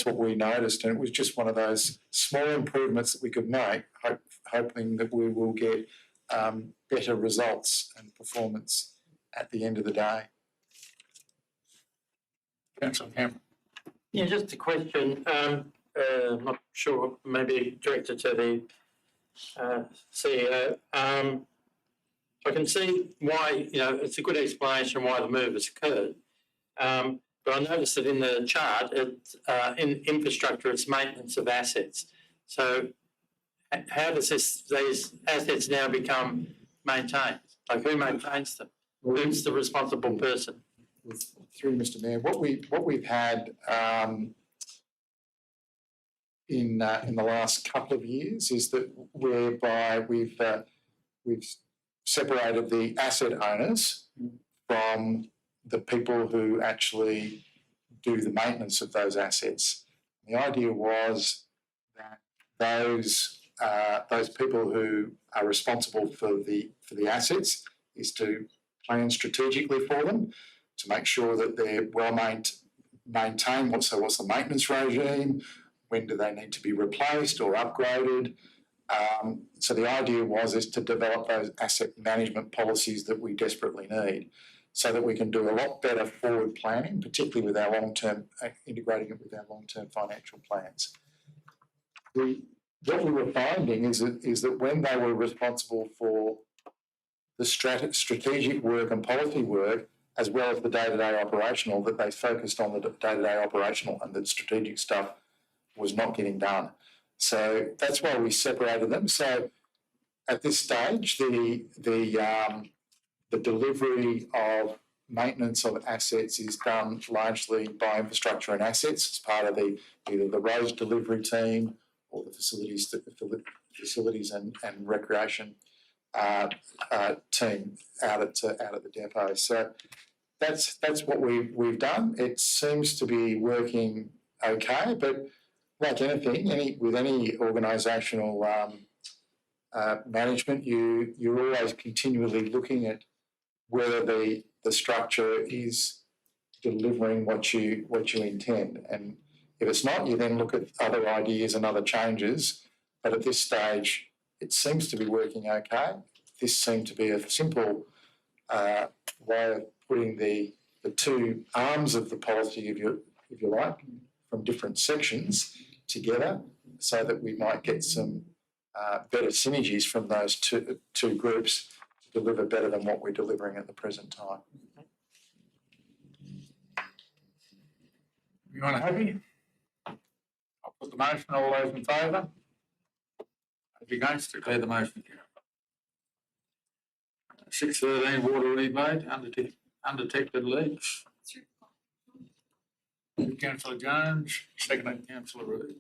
[SPEAKER 8] what we noticed, and it was just one of those small improvements that we could make, hoping that we will get better results and performance at the end of the day.
[SPEAKER 1] Councillor Cameron.
[SPEAKER 4] Yeah, just a question. I'm not sure, maybe directed to the CEO. I can see why, it's a good explanation why the move has occurred. But I noticed that in the chart, in infrastructure, it's maintenance of assets. So how does these assets now become maintained? Like, who maintains them? Who's the responsible person?
[SPEAKER 8] Through Mr. Mayor, what we've had in the last couple of years is that whereby we've separated the asset owners from the people who actually do the maintenance of those assets. The idea was that those people who are responsible for the assets is to plan strategically for them, to make sure that they're well maintained. What's the maintenance regime? When do they need to be replaced or upgraded? So the idea is to develop those asset management policies that we desperately need, so that we can do a lot better forward planning, particularly with our long-term, integrating it with our long-term financial plans. What we were finding is that when they were responsible for the strategic work and policy work, as well as the day-to-day operational, that they focused on the day-to-day operational, and that strategic stuff was not getting done. So that's why we separated them. So at this stage, the delivery of maintenance of assets is done largely by infrastructure and assets as part of either the roads delivery team or the facilities and recreation team out at the depot. So that's what we've done. It seems to be working okay, but like anything, with any organisational management, you're always continually looking at whether the structure is delivering what you intend. And if it's not, you then look at other ideas and other changes. But at this stage, it seems to be working okay. This seemed to be a simple way of putting the two arms of the policy, if if you like, from different sections together so that we might get some better synergies from those two groups to deliver better than what we're delivering at the present time.
[SPEAKER 1] Everyone happy? I'll put the motion, all those in favour? Those against, declare the motion carried. 613 water rebate, undetected leaks. Councillor Jones, seconded Councillor Reid.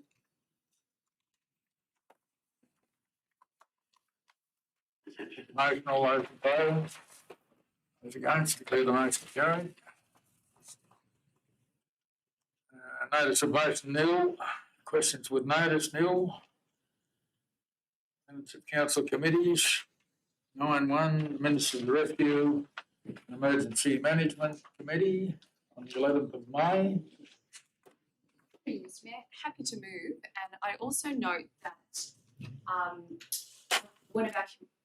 [SPEAKER 1] Motion, all those in favour? Those against, declare the motion carried. Notice of motion nil. Questions with notice nil. Minutes of council committees. 9-1, Minister of the Rescue and Emergency Management Committee on the 11th of May.
[SPEAKER 2] Mr. Mayor, happy to move, and I also note that one of our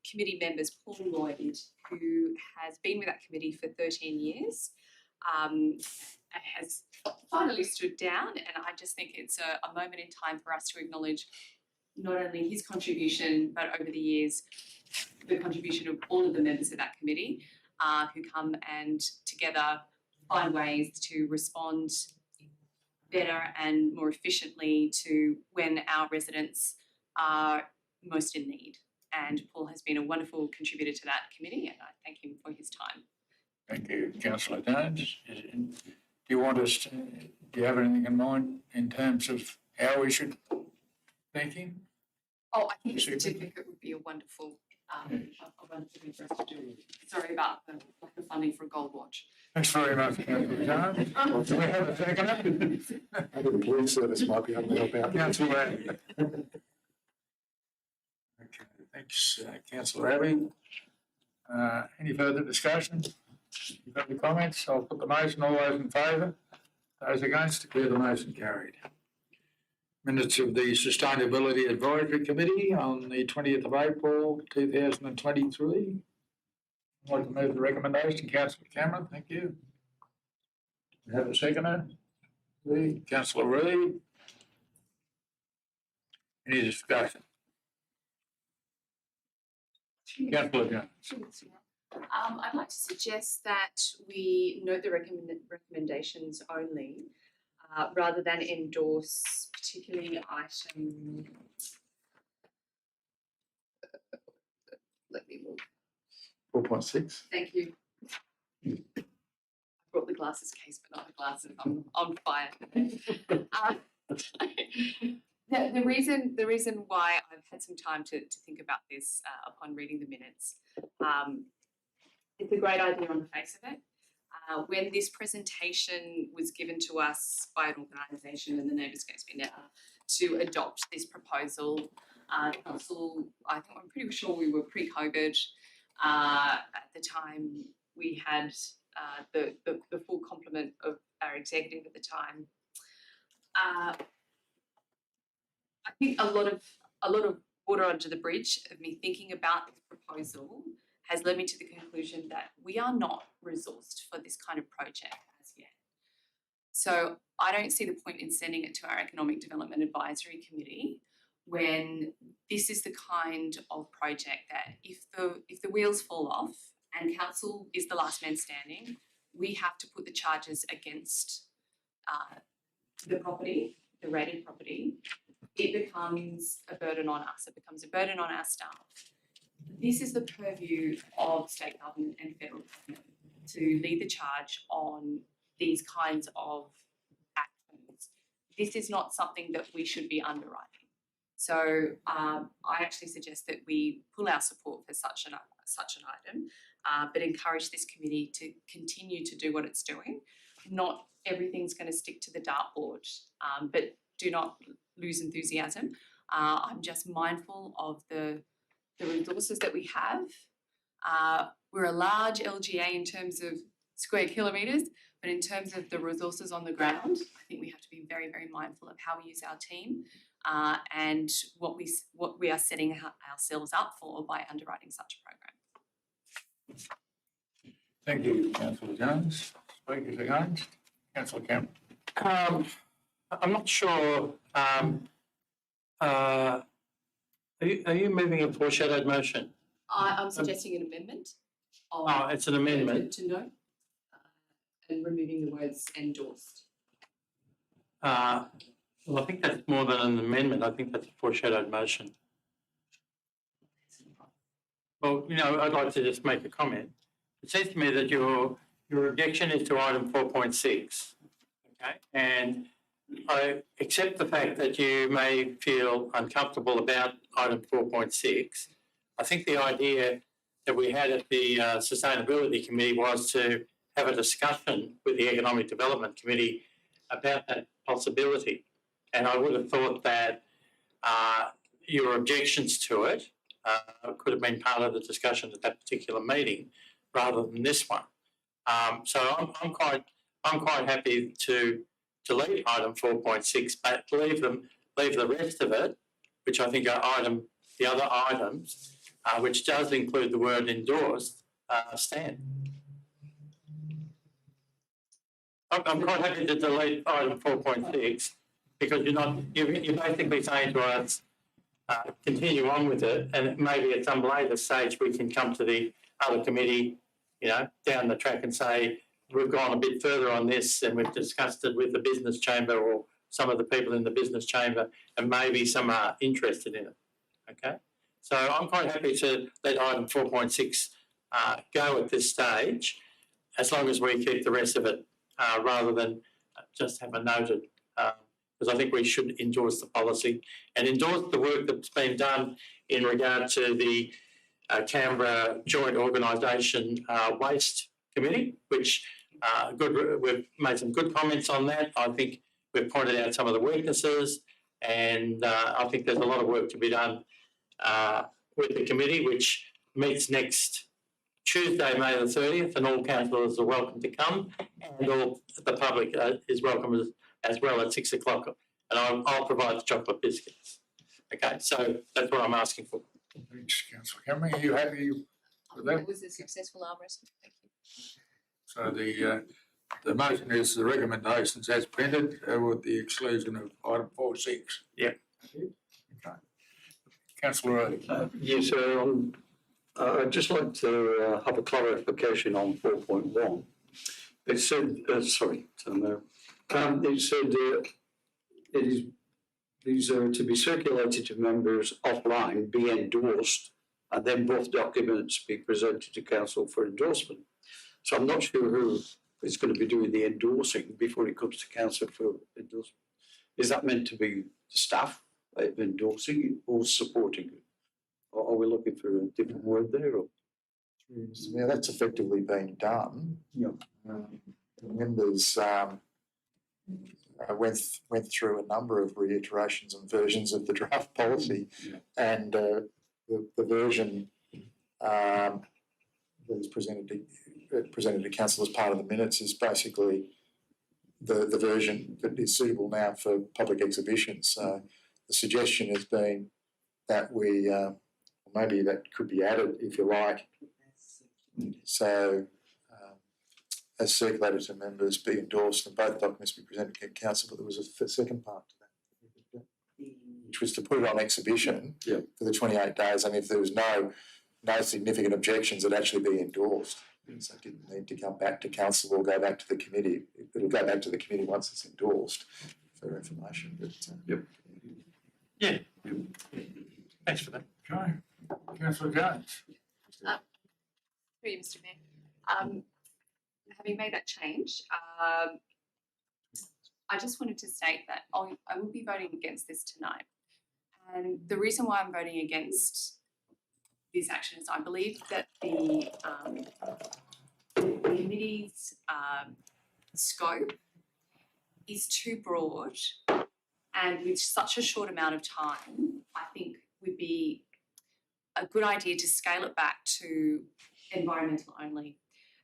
[SPEAKER 2] committee members, Paul Lloyd, who has been with that committee for 13 years, has finally stood down, and I just think it's a moment in time for us to acknowledge not only his contribution, but over the years, the contribution of all of the members of that committee who come and together find ways to respond better and more efficiently to when our residents are most in need. And Paul has been a wonderful contributor to that committee, and I thank him for his time.
[SPEAKER 1] Thank you, Councillor Jones. Do you want us to, do you have anything in mind in terms of how we should thank him?
[SPEAKER 2] Oh, I think a certificate would be a wonderful thing for us to do. Sorry about the lack of funding for a gold watch.
[SPEAKER 1] Thanks very much, Councillor Jones. Do we have a second?
[SPEAKER 8] I think the police service might be able to help out.
[SPEAKER 1] Councillor Abbey. Okay, thanks, Councillor Abbey. Any further discussion? You've got any comments? I'll put the motion. All those in favour? Those against, declare the motion carried. Minutes of the Sustainability Advisory Committee on the 20th of April 2023. I'd like to move the recommendation. Councillor Cameron, thank you. Have a seconder? Councillor Reid. Any discussion? Councillor Jones.
[SPEAKER 2] I'd like to suggest that we note the recommendations only rather than endorse particularly item. Let me look.
[SPEAKER 8] 4.6.
[SPEAKER 2] Thank you. I brought the glasses case, but not the glasses. I'm on fire. The reason why I've had some time to think about this upon reading the minutes, it's a great idea on the face of it. When this presentation was given to us by an organisation, and the name escapes me now, to adopt this proposal, council, I'm pretty sure we were pre-COVID. At the time, we had the full complement of our executive at the time. I think a lot of water under the bridge of me thinking about this proposal has led me to the conclusion that we are not resourced for this kind of project as yet. So I don't see the point in sending it to our Economic Development Advisory Committee when this is the kind of project that if the wheels fall off and council is the last man standing, we have to put the charges against the property, the rated property. It becomes a burden on us. It becomes a burden on our staff. This is the purview of state government and federal government to lead the charge on these kinds of actions. This is not something that we should be underwriting. So I actually suggest that we pull our support for such an item, but encourage this committee to continue to do what it's doing. Not everything's going to stick to the dartboard, but do not lose enthusiasm. I'm just mindful of the resources that we have. We're a large LGA in terms of square kilometres, but in terms of the resources on the ground, I think we have to be very, very mindful of how we use our team and what we are setting ourselves up for by underwriting such a program.
[SPEAKER 1] Thank you, Councillor Jones. Speakers against? Councillor Cameron.
[SPEAKER 4] I'm not sure, are you moving a foreshadowed motion?
[SPEAKER 2] I'm suggesting an amendment of.
[SPEAKER 4] Oh, it's an amendment.
[SPEAKER 2] To note, and removing the words endorsed.
[SPEAKER 4] Well, I think that's more than an amendment. I think that's a foreshadowed motion. Well, I'd like to just make a comment. It seems to me that your objection is to item 4.6. Okay, and I accept the fact that you may feel uncomfortable about item 4.6. I think the idea that we had at the Sustainability Committee was to have a discussion with the Economic Development Committee about that possibility. And I would have thought that your objections to it could have been part of the discussion at that particular meeting rather than this one. So I'm quite happy to delete item 4.6, but leave the rest of it, which I think are the other items, which does include the word endorsed, stand. I'm quite happy to delete item 4.6 because you're basically saying to us, continue on with it, and maybe at some later stage we can come to the other committee, down the track and say, we've gone a bit further on this and we've discussed it with the business chamber or some of the people in the business chamber, and maybe some are interested in it. Okay, so I'm quite happy to let item 4.6 go at this stage, as long as we keep the rest of it rather than just have a noted, because I think we should endorse the policy and endorse the work that's been done in regard to the Canberra Joint Organisation Waste Committee, which we've made some good comments on that. I think we've pointed out some of the weaknesses, and I think there's a lot of work to be done with the committee, which meets next Tuesday, May the 30th, and all councillors are welcome to come, and all the public is welcome as well at 6 o'clock, and I'll provide the chocolate biscuits. Okay, so that's what I'm asking for.
[SPEAKER 1] Thanks, Councillor Cameron. Are you happy with that?
[SPEAKER 2] It was a successful arm wrestle. Thank you.
[SPEAKER 1] So the motion is the recommendations as printed with the exclusion of item 4.6.
[SPEAKER 4] Yeah.
[SPEAKER 1] Okay. Councillor Early.
[SPEAKER 9] Yes, sir. I'd just like to have a clarification on 4.1. It said, it said these are to be circulated to members offline, be endorsed, and then both documents be presented to council for endorsement. So I'm not sure who is going to be doing the endorsing before it comes to council for endorsement. Is that meant to be the staff endorsing it or supporting it? Or are we looking for a different word there? Or?
[SPEAKER 8] Yeah, that's effectively been done.
[SPEAKER 9] Yeah.
[SPEAKER 8] The members went through a number of reiterations and versions of the draft policy, and the version that is presented to council as part of the minutes is basically the version that is suitable now for public exhibitions. So the suggestion has been that we maybe that could be added if you like. So as circulated to members, be endorsed, and both documents be presented to council. But there was a second part to that, which was to put it on exhibition for the 28 days, and if there was no significant objections, it'd actually be endorsed. So it didn't need to come back to council or go back to the committee. It'll go back to the committee once it's endorsed for information. But,
[SPEAKER 4] Yeah. Thanks for that.
[SPEAKER 1] Okay. Councillor Jones.
[SPEAKER 2] Through you, Mr. Mayor. Having made that change, I just wanted to state that I will be voting against this tonight. And the reason why I'm voting against this action is I believe that the committee's scope is too broad, and with such a short amount of time, I think would be a good idea to scale it back to environmental only.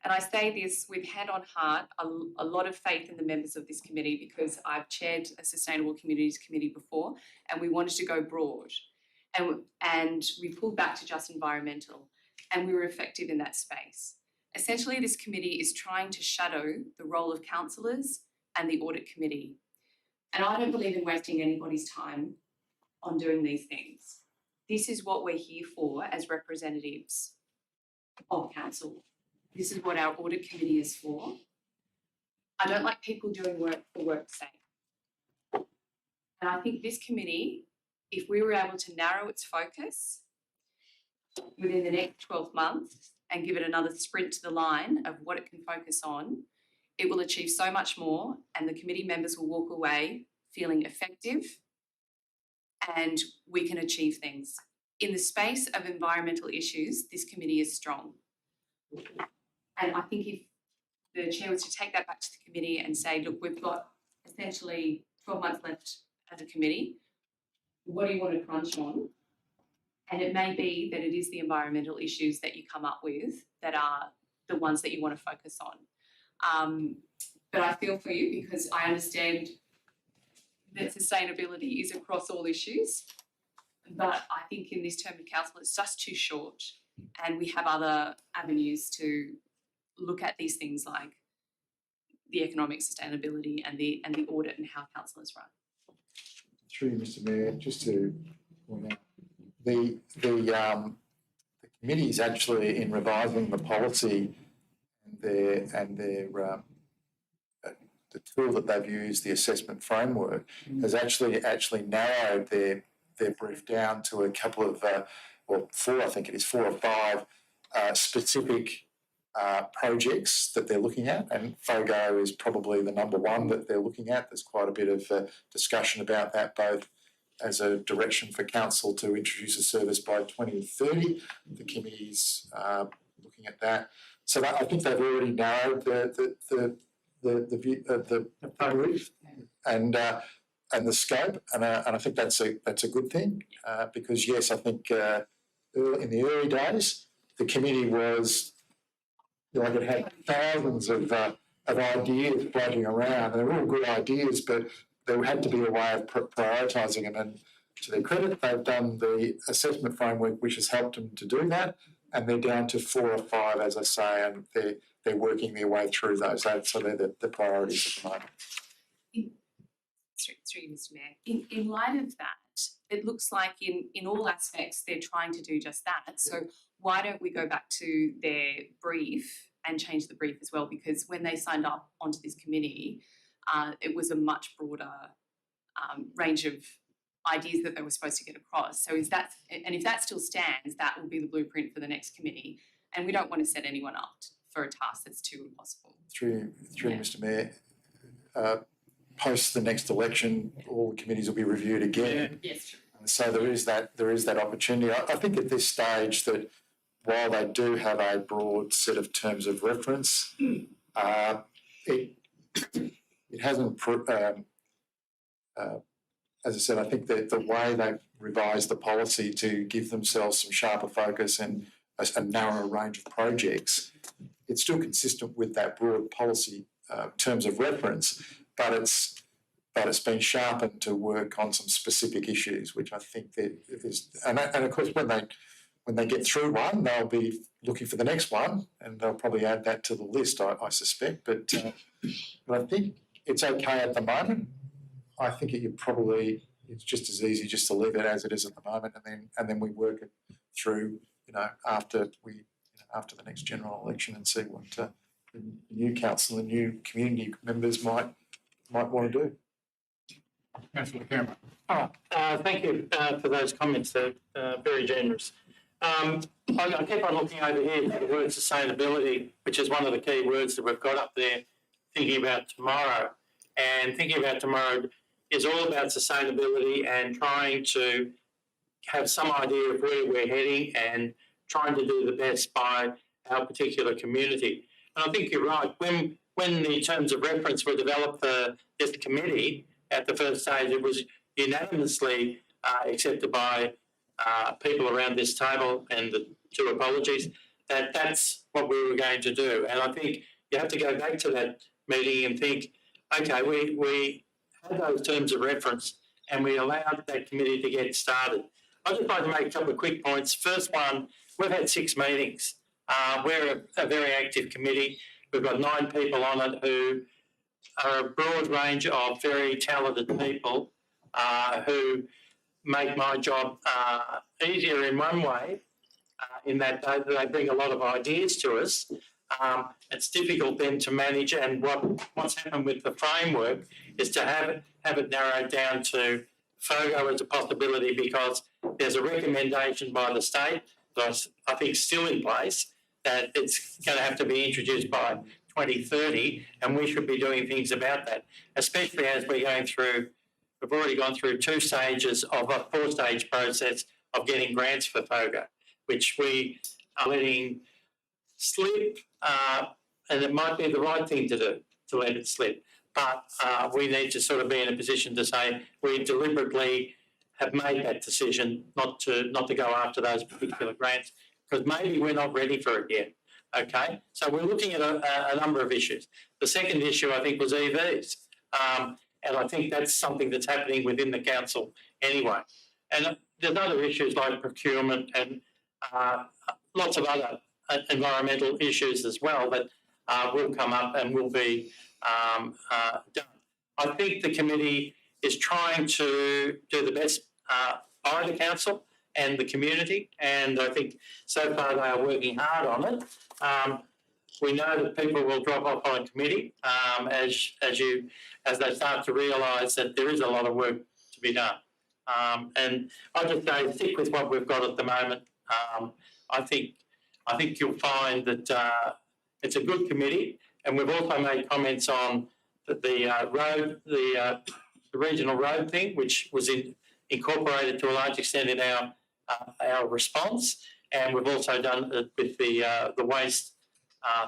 [SPEAKER 2] And I say this with hand on heart, a lot of faith in the members of this committee, because I've chaired a Sustainable Communities Committee before, and we wanted to go broad. And we pulled back to just environmental, and we were effective in that space. Essentially, this committee is trying to shadow the role of councillors and the audit committee. And I don't believe in wasting anybody's time on doing these things. This is what we're here for as representatives of council. This is what our audit committee is for. I don't like people doing work for work's sake. And I think this committee, if we were able to narrow its focus within the next 12 months and give it another sprint to the line of what it can focus on, it will achieve so much more, and the committee members will walk away feeling effective, and we can achieve things. In the space of environmental issues, this committee is strong. And I think if the chair was to take that back to the committee and say, look, we've got essentially 12 months left as a committee, what do you want to crunch on? And it may be that it is the environmental issues that you come up with that are the ones that you want to focus on. But I feel for you because I understand that sustainability is across all issues. But I think in this term of council, it's just too short, and we have other avenues to look at these things like the economic sustainability and the audit and how council is run.
[SPEAKER 8] Through you, Mr. Mayor, just to point out, the committee is actually in revising the policy and their the tool that they've used, the assessment framework, has actually narrowed their brief down to a couple of, four or five specific projects that they're looking at, and FOGO is probably the number one that they're looking at. There's quite a bit of discussion about that, both as a direction for council to introduce a service by 2030. The committee's looking at that. So that, I think they've already narrowed the brief and the scope, and I think that's a good thing because yes, I think in the early days the committee was, it had thousands of ideas floating around. They were all good ideas, but there had to be a way of prioritising them. And to their credit, they've done the assessment framework, which has helped them to do that. And they're down to 4 or 5, as I say, and they're working their way through those. So they're the priorities at the moment.
[SPEAKER 2] Through you, Mr. Mayor. In light of that, it looks like in all aspects they're trying to do just that. So why don't we go back to their brief and change the brief as well? Because when they signed up onto this committee, it was a much broader range of ideas that they were supposed to get across. So if that still stands, that will be the blueprint for the next committee. And we don't want to set anyone up for a task that's too impossible.
[SPEAKER 8] Through Mr. Mayor, post the next election, all the committees will be reviewed again.
[SPEAKER 2] Yes.
[SPEAKER 8] And so there is that opportunity. I think at this stage that while they do have a broad set of terms of reference, it hasn't. As I said, I think that the way they've revised the policy to give themselves some sharper focus and a narrower range of projects, it's still consistent with that broad policy terms of reference, but it's been sharpened to work on some specific issues, which I think that is, and of course when they get through one, they'll be looking for the next one, and they'll probably add that to the list, I suspect. But I think it's okay at the moment. I think it's just as easy just to leave it as it is at the moment, and then we work it through, after the next general election and see what the new council and new community members might want to do.
[SPEAKER 1] Councillor Cameron.
[SPEAKER 4] Thank you for those comments. They're very generous. I keep on looking over here to the word sustainability, which is one of the key words that we've got up there, thinking about tomorrow. And thinking about tomorrow is all about sustainability and trying to have some idea of where we're heading and trying to do the best by our particular community. And I think you're right. When the terms of reference were developed for this committee at the first stage, it was unanimously accepted by people around this table, and the two apologies, that's what we were going to do. And I think you have to go back to that meeting and think, okay, we had those terms of reference and we allowed that committee to get started. I'd just like to make a couple of quick points. First one, we've had 6 meetings. We're a very active committee. We've got 9 people on it who are a broad range of very talented people who make my job easier in one way, in that they bring a lot of ideas to us. It's difficult then to manage, and what's happened with the framework is to have it narrowed down to FOGO as a possibility, because there's a recommendation by the state that I think is still in place, that it's going to have to be introduced by 2030, and we should be doing things about that, especially as we're going through. We've already gone through 2 stages of a 4-stage process of getting grants for FOGO, which we are letting slip, and it might be the right thing to do, to let it slip. But we need to sort of be in a position to say we deliberately have made that decision not to go after those particular grants, because maybe we're not ready for it yet. Okay, so we're looking at a number of issues. The second issue, I think, was EVs, and I think that's something that's happening within the council anyway. And there's other issues like procurement and lots of other environmental issues as well that will come up and will be done. I think the committee is trying to do the best by the council and the community, and I think so far they are working hard on it. We know that people will drop off on a committee as they start to realise that there is a lot of work to be done. And I just say stick with what we've got at the moment. I think you'll find that it's a good committee, and we've also made comments on the regional road thing, which was incorporated to a large extent in our response, and we've also done it with the waste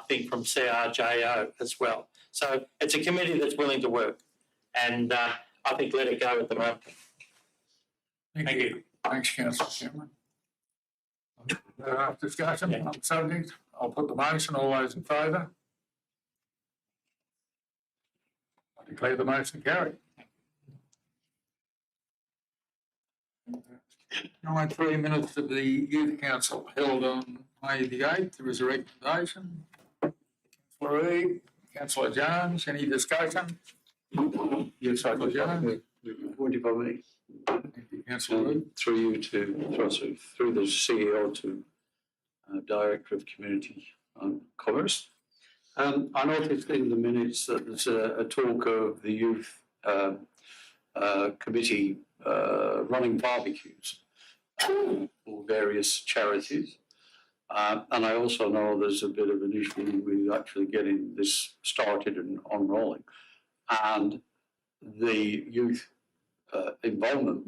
[SPEAKER 4] thing from CRJO as well. So it's a committee that's willing to work, and I think let it go at the moment. Thank you.
[SPEAKER 1] Thanks, Councillor Cameron. Discussion on the subject. I'll put the motion. All those in favour? I declare the motion carried. 9 minutes of the Youth Council held on May the 8th. There was a recommendation. Councillor Reid, Councillor Jones, any discussion?
[SPEAKER 9] Yes, I
[SPEAKER 1] Councillor Jones.
[SPEAKER 9] Would if I may,
[SPEAKER 1] Thank you, Councillor Reid.
[SPEAKER 9] through you to, through the CEO to Director of Community Commerce. I noticed in the minutes that there's a talk of the youth committee running barbecues for various charities. And I also know there's a bit of an issue with actually getting this started and on-rolling. And the youth involvement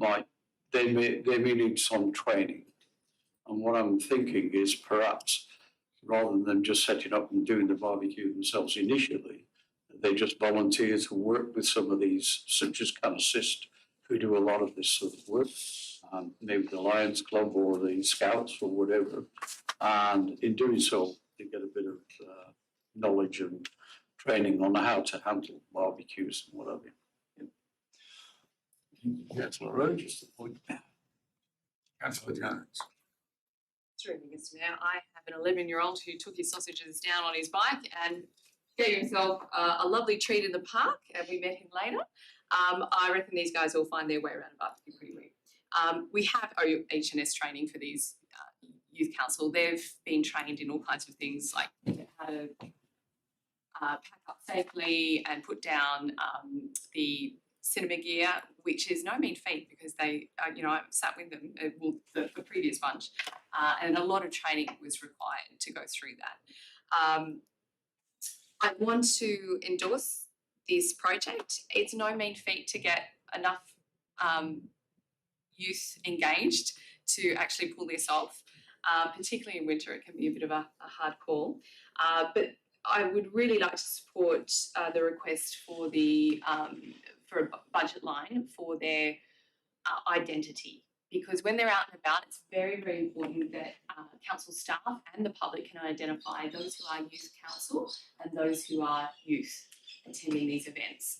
[SPEAKER 9] they may need some training. And what I'm thinking is perhaps rather than just setting up and doing the barbecue themselves initially, they just volunteer to work with some of these, such as Can Assist, who do a lot of this sort of work, maybe the Lions Club or the Scouts or whatever. And in doing so, they get a bit of knowledge and training on how to handle barbecues and whatever.
[SPEAKER 1] Councillor Reid, just a point. Councillor Jones.
[SPEAKER 2] Through me, Mr. Mayor, I have an 11-year-old who took his sausages down on his bike and gave himself a lovely treat in the park, and we met him later. I reckon these guys will find their way around a barbecue pretty quick. We have OH&S training for these youth council. They've been trained in all kinds of things like how to pack up safely and put down the cinema gear, which is no mean feat because they, I sat with them, the previous bunch, and a lot of training was required to go through that. I want to endorse this project. It's no mean feat to get enough youth engaged to actually pull this off. Particularly in winter, it can be a bit of a hard call. But I would really like to support the request for for a budget line for their identity, because when they're out and about, it's very, very important that council staff and the public can identify those who are youth council and those who are youth attending these events.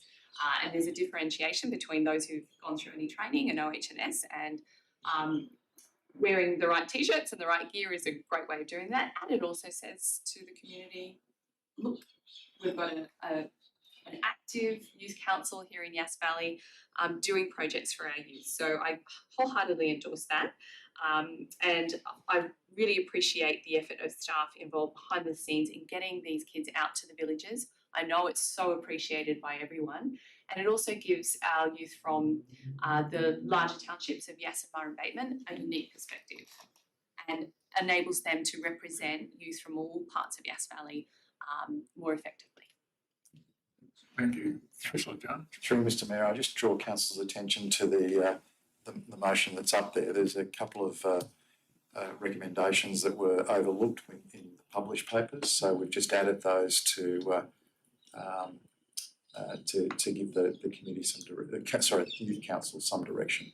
[SPEAKER 2] And there's a differentiation between those who've gone through any training in OH&S, and wearing the right T-shirts and the right gear is a great way of doing that. And it also says to the community, look, we've got a an active youth council here in Yass Valley, doing projects for our youth. So I wholeheartedly endorse that. And I really appreciate the effort of staff involved behind the scenes in getting these kids out to the villages. I know it's so appreciated by everyone. And it also gives our youth from the larger townships of Yass and Murray Bateman a unique perspective and enables them to represent youth from all parts of Yass Valley more effectively.
[SPEAKER 1] Thank you. Councillor John.
[SPEAKER 8] Through Mr Mayor, I just draw council's attention to the motion that's up there. There's a couple of recommendations that were overlooked in the published papers, so we've just added those to give the committee the youth council some direction.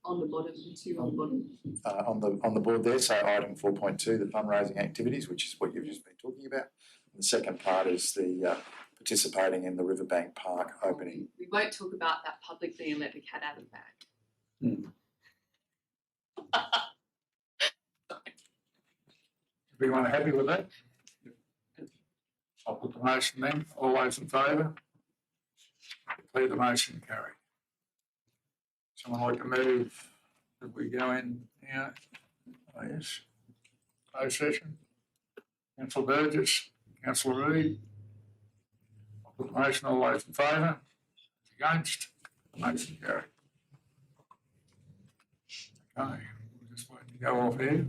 [SPEAKER 2] On the bottom, the two on the bottom.
[SPEAKER 8] On the board there, so item 4.2, the fundraising activities, which is what you've just been talking about. And the second part is the participating in the Riverbank Park opening.
[SPEAKER 2] We won't talk about that publicly and let the cat out of the bag.
[SPEAKER 1] Everyone happy with that? I'll put the motion then. All those in favour? Declare the motion carried. Someone like to move that we go in here? Oh, yes. Closed session. Councillor Burgess, Councillor Reid. I'll put the motion. All those in favour? Against? Motion carried. Okay, we'll just wait to go off here.